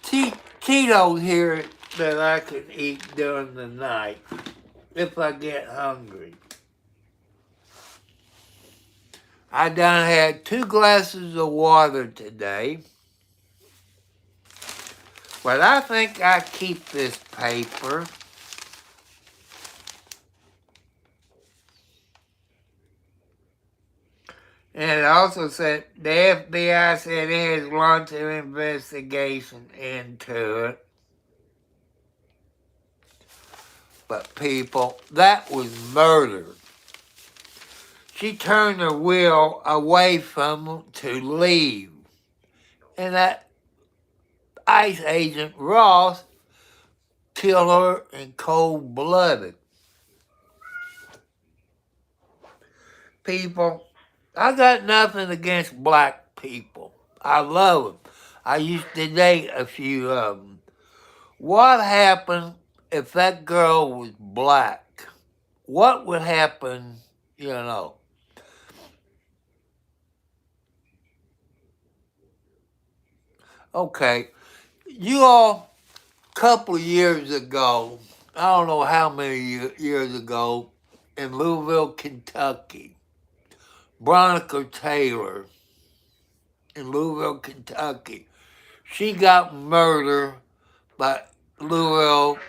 Speaker 1: Cheetos here that I can eat during the night if I get hungry. I done had 2 glasses of water today. But I think I keep this paper. And it also said the FBI said it has launched an investigation into it. But people, that was murder. She turned her will away from him to leave. And that ICE agent Ross killed her in cold blooded. People, I got nothing against black people. I love them. I used to date a few of them. What happened if that girl was black? What would happen, you know? Okay, you all, a couple of years ago, I don't know how many years ago, in Louisville, Kentucky, Veronica Taylor in Louisville, Kentucky, she got murdered by Louisville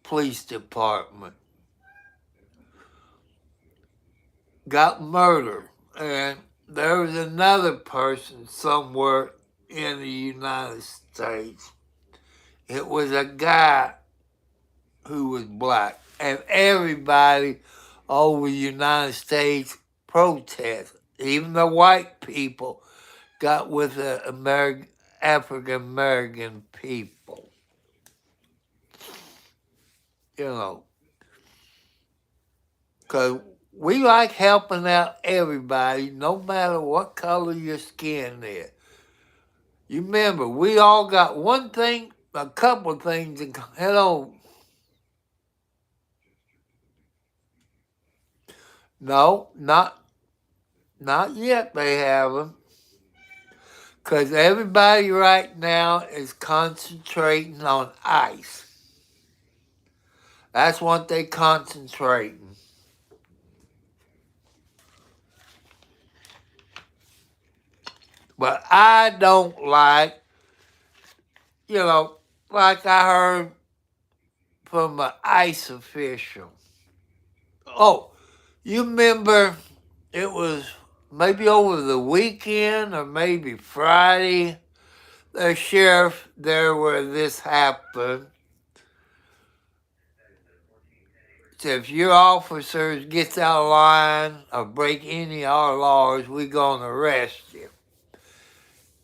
Speaker 1: Police Department. Got murdered. And there was another person somewhere in the United States. It was a guy who was black. And everybody over the United States protested. Even the white people got with the African American people. You know, because we like helping out everybody, no matter what color your skin is. You remember, we all got one thing, a couple of things in common. Hello. No, not yet they haven't. Because everybody right now is concentrating on ICE. That's what they concentrating. But I don't like, like I heard from an ICE official. Oh, you remember it was maybe over the weekend or maybe Friday, the sheriff there where this happened said, if your officers gets out of line or break any of our laws, we're going to arrest you.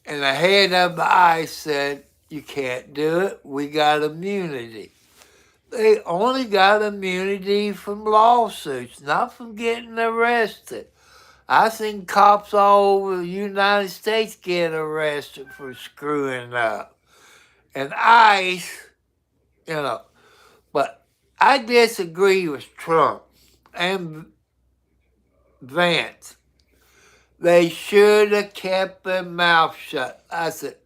Speaker 1: And the head of the ICE said, you can't do it. We got immunity. They only got immunity from lawsuits, not from getting arrested. I've seen cops all over the United States get arrested for screwing up. And ICE, but I disagree with Trump and Vance. They should have kept their mouth shut. I said,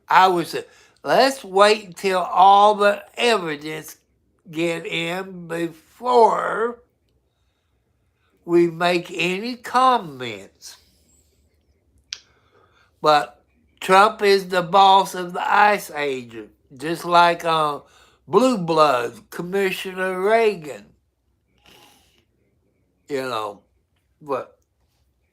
Speaker 1: I would say, let's wait until all the evidence get in before we make any comments. But Trump is the boss of the ICE agent, just like Blue Bloods, Commissioner Reagan. But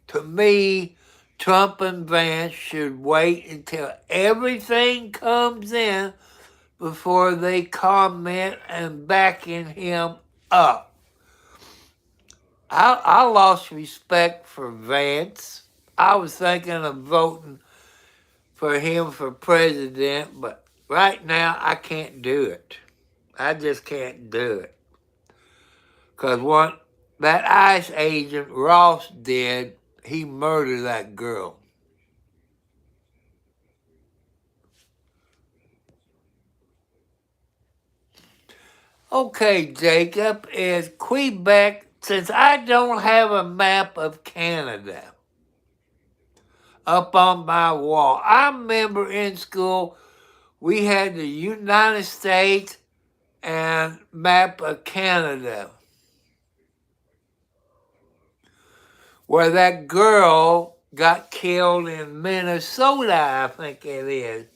Speaker 1: to me, Trump and Vance should wait until everything comes in before they comment and backing him up. I lost respect for Vance. I was thinking of voting for him for president, but right now I can't do it. I just can't do it. Because what that ICE agent Ross did, he murdered that girl. Okay, Jacob, is Quebec, since I don't have a map of Canada up on my wall. I remember in school we had the United States and map of Canada, where that girl got killed in Minnesota, I think it is,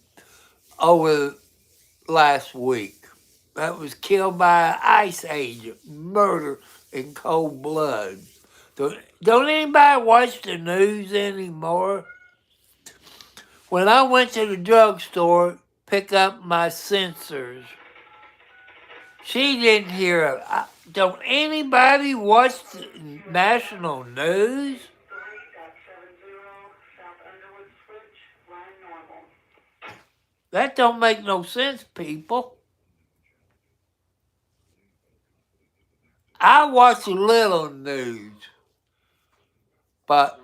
Speaker 1: over last week. That was killed by an ICE agent, murder in cold blood. Don't anybody watch the news anymore? When I went to the drugstore, pick up my sensors, she didn't hear it. Don't anybody watch the national news? That don't make no sense, people. I watch a little news, but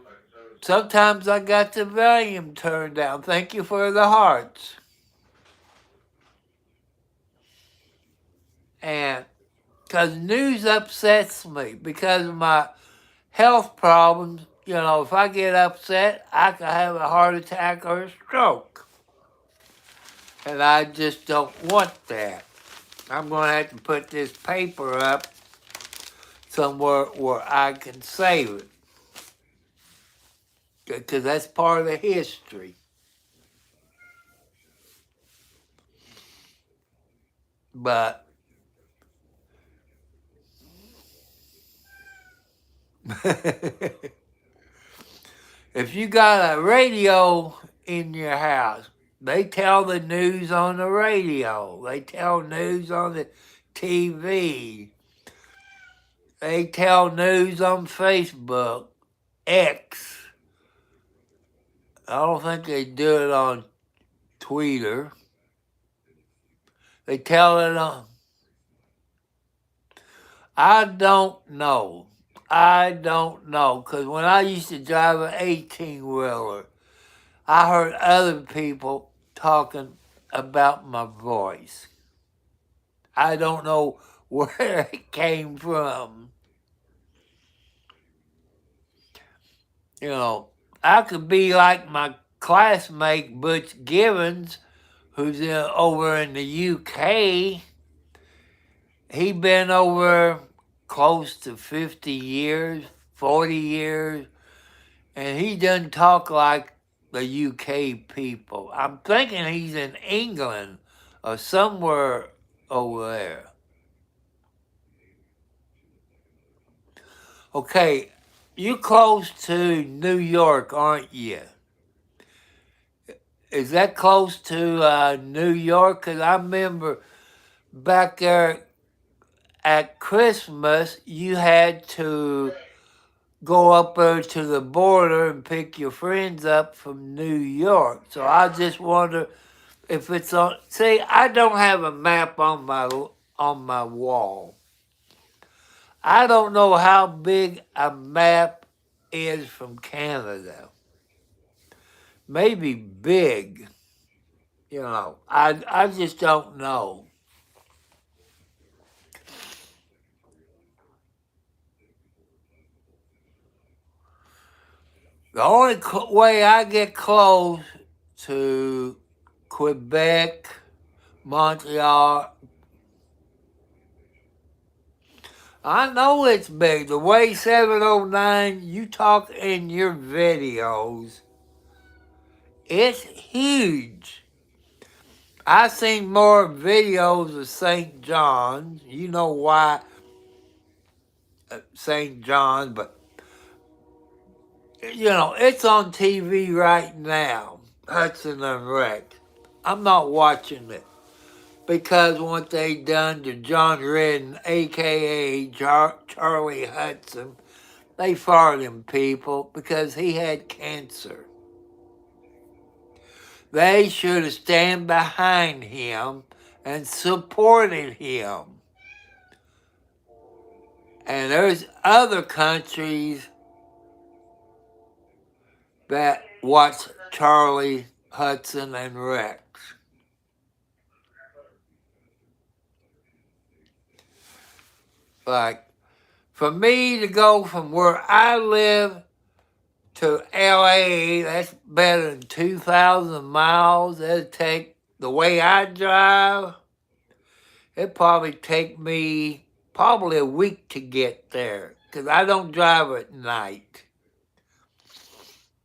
Speaker 1: sometimes I got the volume turned down. Thank you for the hearts. And because news upsets me because of my health problems. You know, if I get upset, I could have a heart attack or a stroke. And I just don't want that. I'm going to have to put this paper up somewhere where I can save it. Because that's part of the history. But if you got a radio in your house, they tell the news on the radio. They tell news on the TV. They tell news on Facebook, X. I don't think they do it on Twitter. They tell it on. I don't know. Because when I used to drive an 18-wheeler, I heard other people talking about my voice. I don't know where it came from. You know, I could be like my classmate Butch Givens, who's over in the UK. He been over close to 50 years, 40 years, and he doesn't talk like the UK people. I'm thinking he's in England or somewhere over there. Okay, you're close to New York, aren't you? Is that close to New York? Because I remember back there at Christmas, you had to go up there to the border and pick your friends up from New York. So I just wonder if it's on. See, I don't have a map on my wall. I don't know how big a map is from Canada. Maybe big. You know, I just don't know. The only way I get close to Quebec, Montreal, I know it's big. The way 709, you talk in your videos, it's huge. I've seen more videos of St. John's. You know why St. John's, but you know, it's on TV right now, Hudson and Rex. I'm not watching it because what they done to John Redden, a.k.a. Charlie Hudson, they fired him, people, because he had cancer. They should have stand behind him and supported him. And there's other countries that watch Charlie Hudson and Rex. Like, for me to go from where I live to LA, that's better than 2,000 miles. It'd take, the way I drive, it'd probably take me probably a week to get there because I don't drive at night.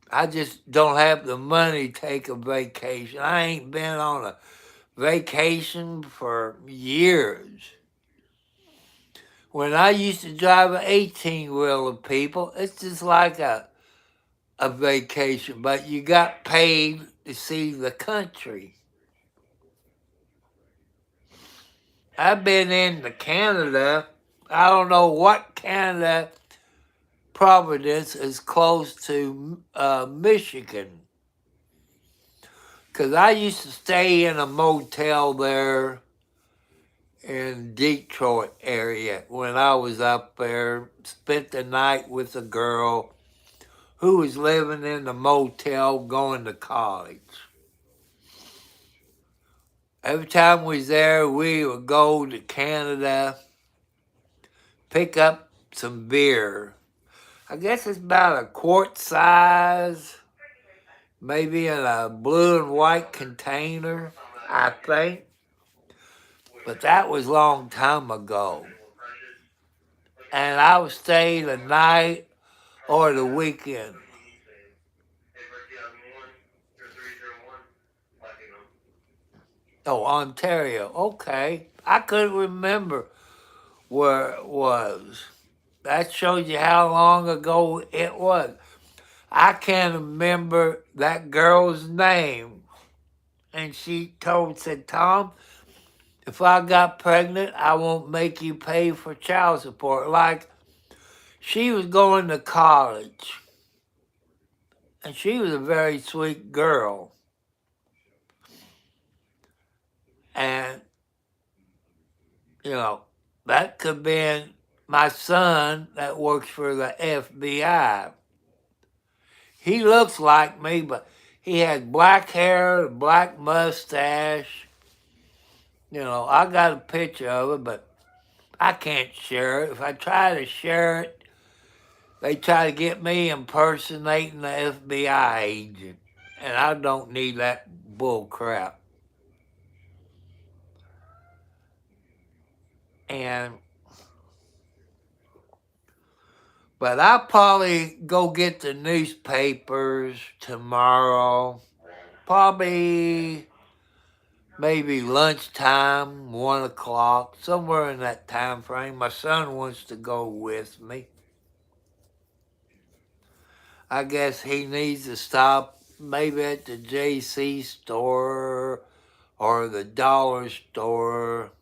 Speaker 1: I just don't have the money to take a vacation. I ain't been on a vacation for years. When I used to drive an 18-wheeler, people, it's just like a vacation, but you got paid to see the country. I've been into Canada. I don't know what Canada. Providence is close to Michigan. Because I used to stay in a motel there in Detroit area when I was up there. Spent the night with a girl who was living in the motel going to college. Every time we was there, we would go to Canada, pick up some beer. I guess it's about a quart size, maybe in a blue and white container, I think. But that was a long time ago. And I would stay the night or the weekend. Oh, Ontario. Okay. I couldn't remember where it was. That shows you how long ago it was. I can't remember that girl's name. And she said, Tom, if I got pregnant, I won't make you pay for child support. Like, she was going to college. And she was a very sweet girl. And, you know, that could have been my son that works for the FBI. He looks like me, but he has black hair, a black mustache. You know, I got a picture of it, but I can't share it. If I try to share it, they try to get me impersonating the FBI agent. And I don't need that bull crap. But I'll probably go get the newspapers tomorrow. Probably maybe lunchtime, 1 o'clock, somewhere in that time frame. My son wants to go with me. I guess he needs to stop maybe at the JC store or the dollar store.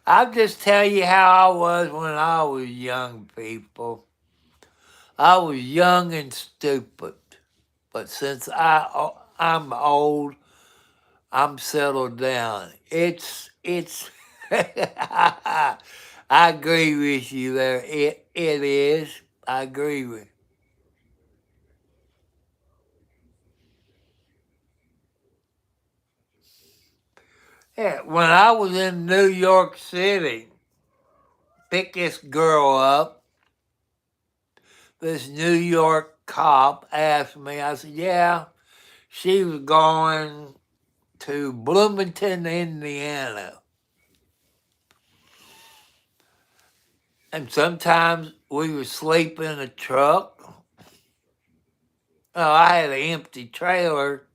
Speaker 1: I'll just tell you how I was when I was young, people. I was young and stupid. But since I'm old, I'm settled down. It's I agree with you there. It is. I agree with. Yeah, when I was in New York City, picked this girl up. This New York cop asked me. I said, "Yeah." She was going to Bloomington, Indiana. And sometimes we would sleep in a truck. Oh, I had an empty trailer.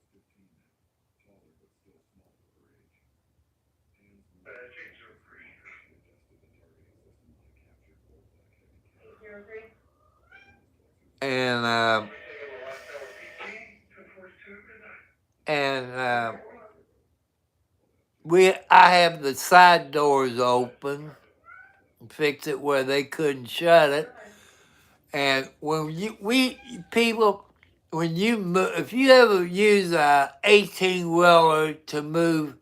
Speaker 1: And I have the side doors open, fix it where they couldn't shut it. And when if you ever use a 18-wheeler to move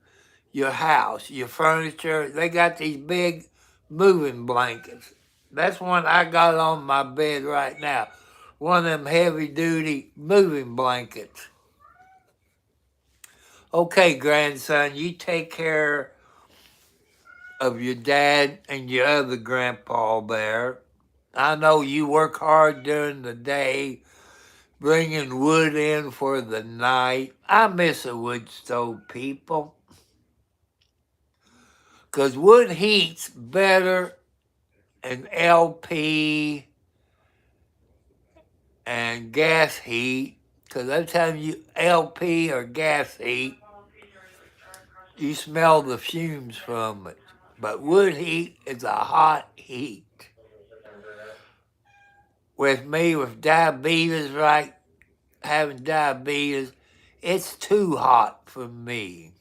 Speaker 1: your house, your furniture, they got these big moving blankets. That's one I got on my bed right now. One of them heavy-duty moving blankets. Okay, grandson, you take care of your dad and your other grandpa there. I know you work hard during the day, bringing wood in for the night. I miss a wood stove, people. Because wood heats better than LP and gas heat. Because every time you LP or gas heat, you smell the fumes from it. But wood heat is a hot heat. With me with diabetes, right, having diabetes, it's too hot for me.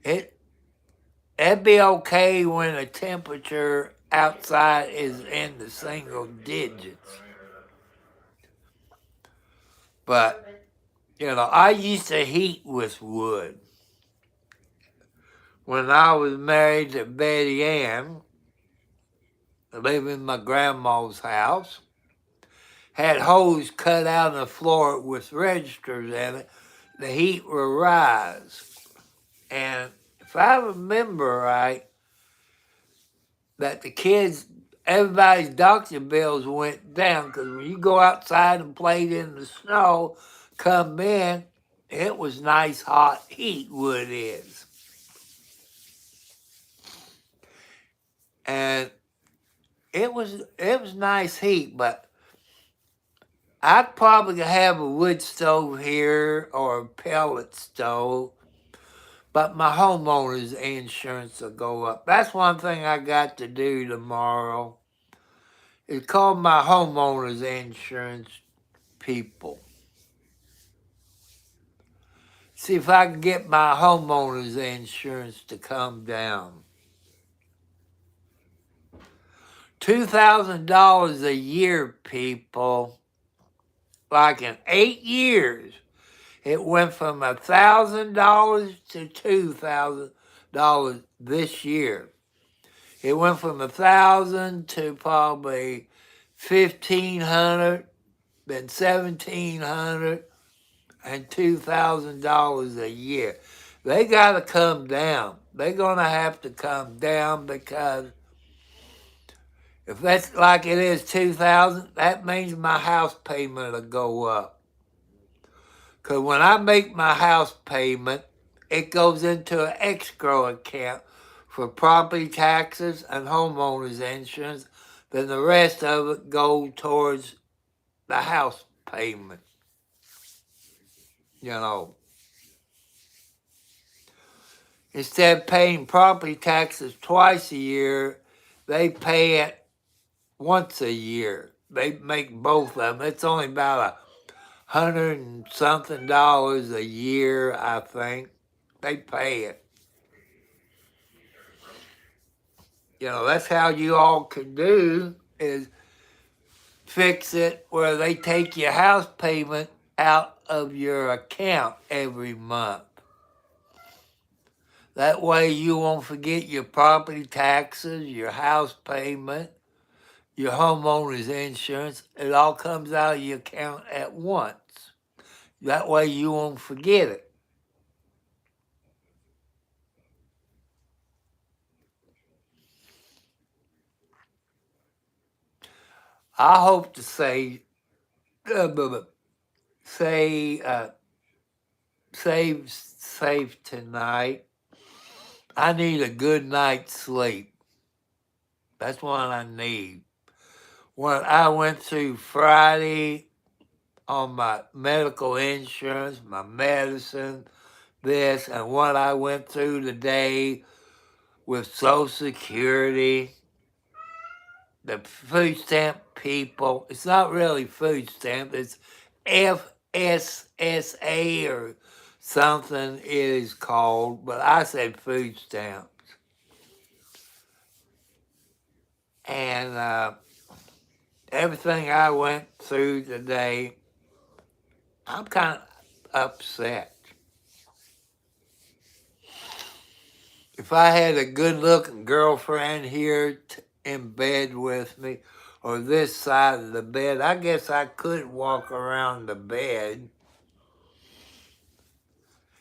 Speaker 1: It'd be okay when the temperature outside is in the single digits. But, I used to heat with wood. When I was married to Betty Ann, living in my grandma's house, had holes cut out in the floor with registers in it, the heat would rise. And if I remember right, that the kids, everybody's doctor bills went down because when you go outside and played in the snow, come in, it was nice hot heat, wood is. And it was nice heat, but I'd probably have a wood stove here or a pellet stove, but my homeowner's insurance will go up. That's one thing I got to do tomorrow. Is call my homeowner's insurance people. See if I can get my homeowner's insurance to come down. $2,000 a year, people. Like in 8 years, it went from $1,000 to $2,000 this year. It went from $1,000 to probably $1,500, then $1,700, and $2,000 a year. They got to come down. They're going to have to come down because if that's like it is $2,000, that means my house payment will go up. Because when I make my house payment, it goes into an escrow account for property taxes and homeowners insurance. Then the rest of it goes towards the house payment. Instead of paying property taxes twice a year, they pay it once a year. They make both of them. It's only about $100 and something a year, I think. They pay it. That's how you all can do is fix it where they take your house payment out of your account every month. That way you won't forget your property taxes, your house payment, your homeowner's insurance. It all comes out of your account at once. That way you won't forget it. I hope to save tonight. I need a good night's sleep. That's what I need. When I went through Friday on my medical insurance, my medicine, this, and what I went through today with Social Security, the food stamp people. It's not really food stamp, it's FSSA or something it is called, but I said food stamps. And everything I went through today, I'm kind of upset. If I had a good-looking girlfriend here in bed with me, or this side of the bed, I guess I could walk around the bed.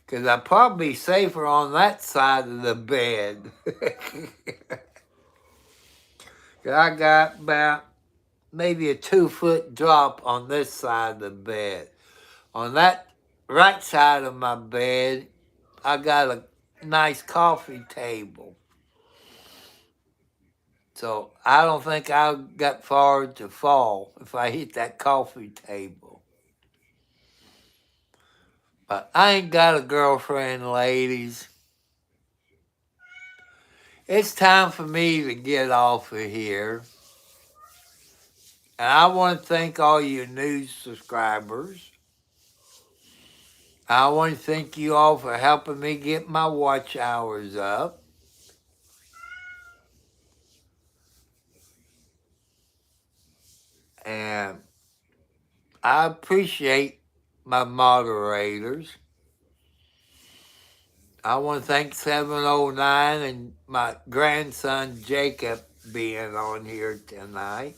Speaker 1: Because I'd probably be safer on that side of the bed. I got about maybe a 2-foot drop on this side of the bed. On that right side of my bed, I got a nice coffee table. So I don't think I got far to fall if I hit that coffee table. But I ain't got a girlfriend, ladies. It's time for me to get off of here. And I want to thank all you new subscribers. I want to thank you all for helping me get my watch hours up. And I appreciate my moderators. I want to thank 709 and my grandson Jacob being on here tonight.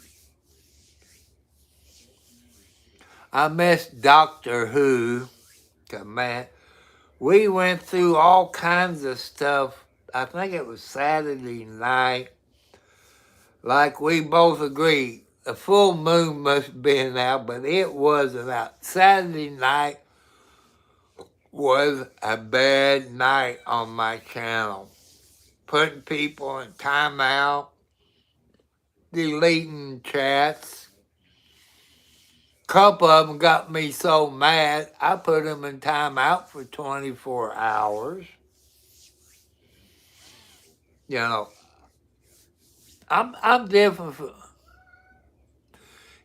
Speaker 1: I miss Doctor Who. Man, we went through all kinds of stuff. I think it was Saturday night. Like we both agreed, the full moon must have been out, but it wasn't out. Saturday night was a bad night on my channel. Putting people in timeout, deleting chats. Couple of them got me so mad, I put them in timeout for 24 hours. You know, I'm different.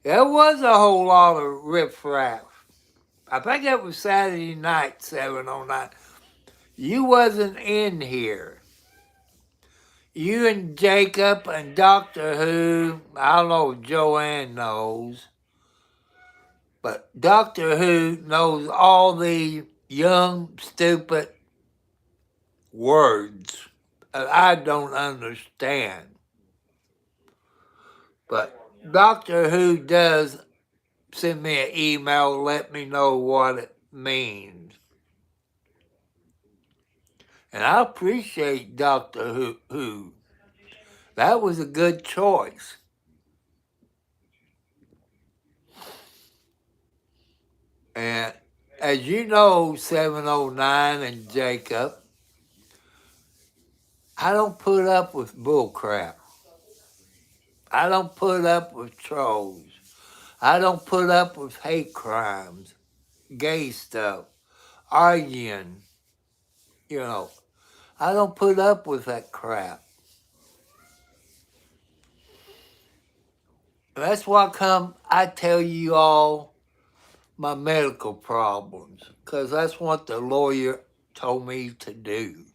Speaker 1: There was a whole lot of riffraff. I think it was Saturday night, 709. You wasn't in here. You and Jacob and Doctor Who, I don't know if Joanne knows, but Doctor Who knows all the young, stupid words that I don't understand. But Doctor Who does send me an email, let me know what it means. And I appreciate Doctor Who. That was a good choice. And as you know, 709 and Jacob, I don't put up with bull crap. I don't put up with trolls. I don't put up with hate crimes, gay stuff, arguing. You know, I don't put up with that crap. That's why I tell you all my medical problems, because that's what the lawyer told me to do.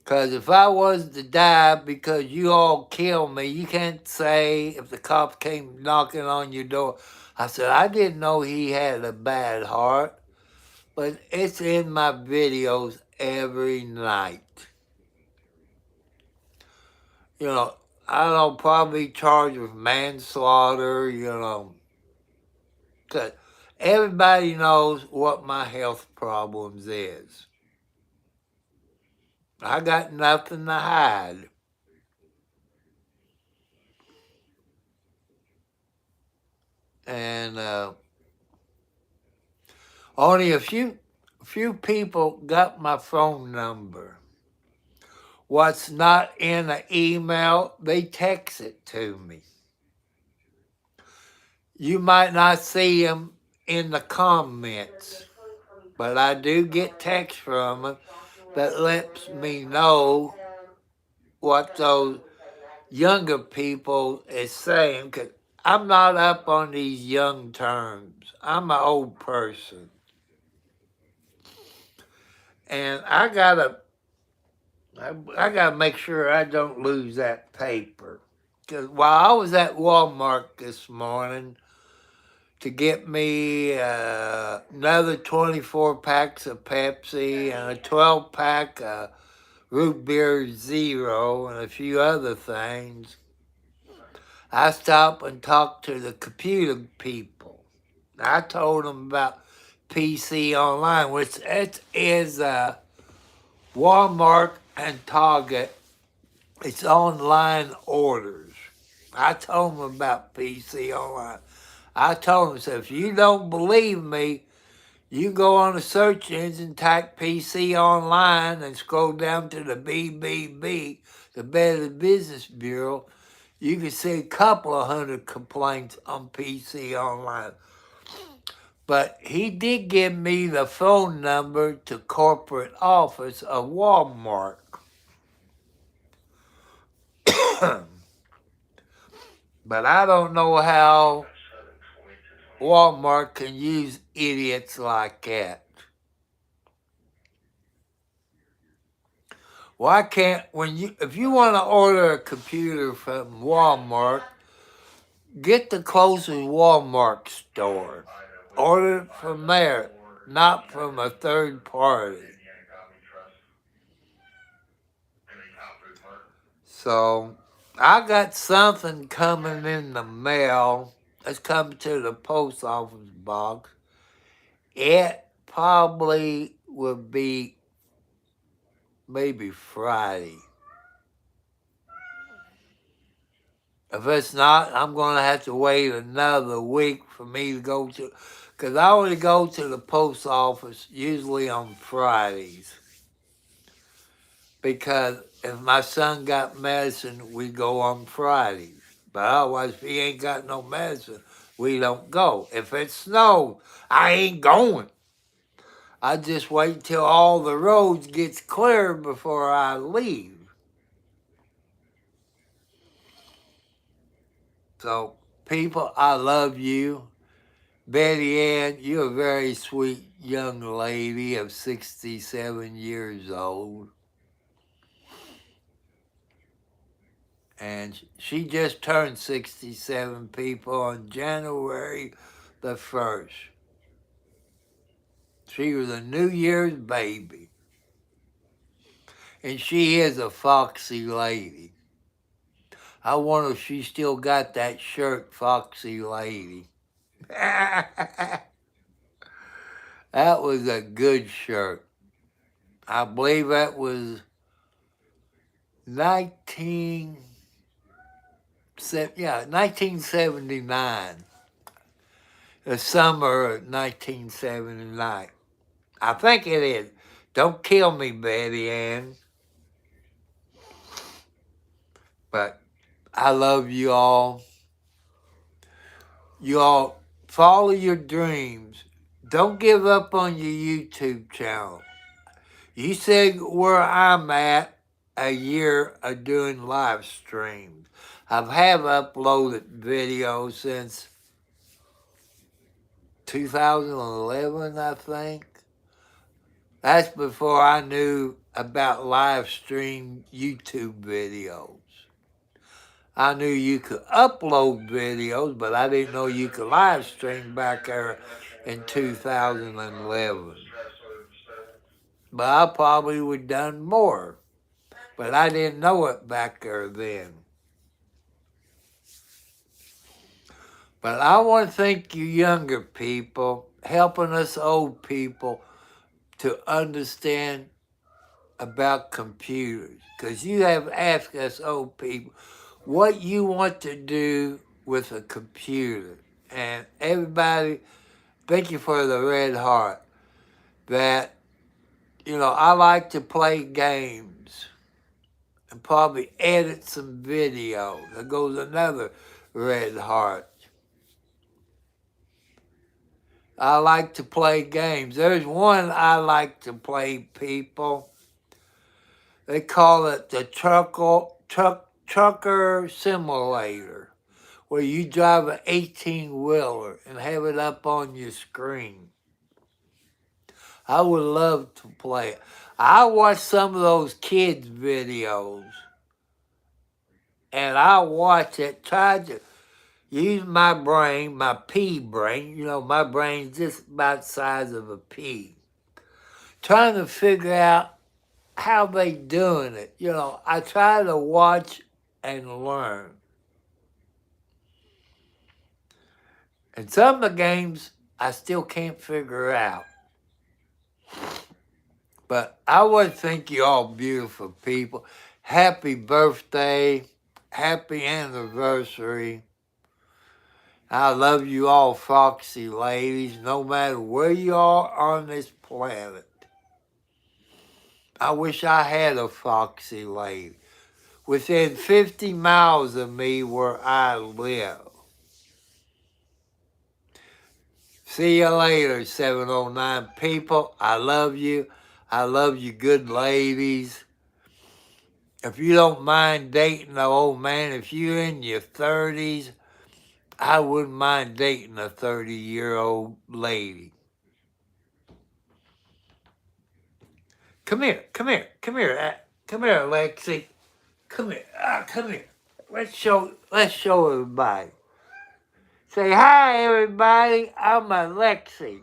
Speaker 1: Because if I was to die because you all killed me, you can't say if the cops came knocking on your door. I said, I didn't know he had a bad heart, but it's in my videos every night. You know, I don't know, probably charged with manslaughter, you know. Because everybody knows what my health problems is. I got nothing to hide. And only a few people got my phone number. What's not in an email, they text it to me. You might not see them in the comments, but I do get text from them that lets me know what those younger people is saying, because I'm not up on these young terms. I'm an old person. And I gotta make sure I don't lose that paper. Because while I was at Walmart this morning to get me another 24 packs of Pepsi and a 12 pack of Root Beer Zero and a few other things, I stopped and talked to the computer people. I told them about PC Online, which it is Walmart and Target. It's online orders. I told them about PC Online. I told them, so if you don't believe me, you go on a search engine, type PC Online, and scroll down to the BBB, the Better Business Bureau. You can see a couple of hundred complaints on PC Online. But he did give me the phone number to corporate office of Walmart. But I don't know how Walmart can use idiots like that. Why can't if you want to order a computer from Walmart, get the closest Walmart store. Order it from there, not from a third party. So I got something coming in the mail. It's coming to the post office box. It probably will be maybe Friday. If it's not, I'm going to have to wait another week for me to go to, because I only go to the post office usually on Fridays. Because if my son got medicine, we go on Fridays. But otherwise, if he ain't got no medicine, we don't go. If it snows, I ain't going. I just wait till all the roads gets clear before I leave. So, people, I love you. Betty Ann, you're a very sweet young lady of 67 years old. And she just turned 67, people, on January the 1st. She was a New Year's baby. And she is a foxy lady. I wonder if she still got that shirt, Foxy Lady. That was a good shirt. I believe that was 1979. The summer of 1979. I think it is. Don't kill me, Betty Ann. But I love you all. You all follow your dreams. Don't give up on your YouTube channel. You said where I'm at a year of doing live streams. I have uploaded videos since 2011, I think. That's before I knew about live stream YouTube videos. I knew you could upload videos, but I didn't know you could live stream back there in 2011. But I probably would have done more. But I didn't know it back there then. But I want to thank you younger people helping us old people to understand about computers. Because you have asked us old people what you want to do with a computer. And everybody, thank you for the red heart. That, I like to play games and probably edit some video. There goes another red heart. I like to play games. There's one I like to play, people. They call it the trucker simulator, where you drive an 18-wheeler and have it up on your screen. I would love to play it. I watch some of those kids' videos, and I watch it, try to use my brain, my pea brain. My brain's just about the size of a pea. Trying to figure out how they doing it. I try to watch and learn. And some of the games I still can't figure out. But I want to thank you all beautiful people. Happy birthday. Happy anniversary. I love you all, foxy ladies, no matter where you are on this planet. I wish I had a foxy lady within 50 miles of me where I live. See you later, 709 people. I love you. I love you good ladies. If you don't mind dating an old man, if you're in your 30s, I wouldn't mind dating a 30-year-old lady. Come here, come here, come here, come here, Lexi. Come here, come here. Let's show everybody. Say hi, everybody. I'm Alexi.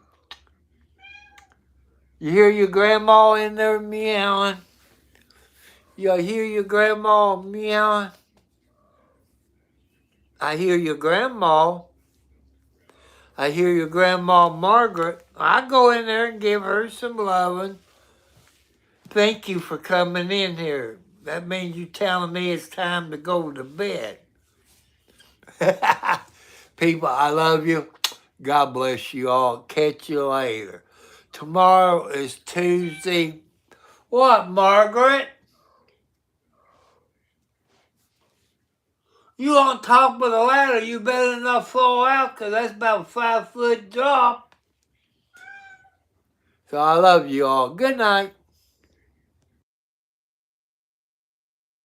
Speaker 1: You hear your grandma in there meowing? You hear your grandma meowing? I hear your grandma. I hear your grandma Margaret. I go in there and give her some loving. Thank you for coming in here. That means you telling me it's time to go to bed. People, I love you. God bless you all. Catch you later. Tomorrow is Tuesday. What, Margaret? You on top of the ladder. You better not fall out, because that's about a 5-foot drop. So I love you all. Good night.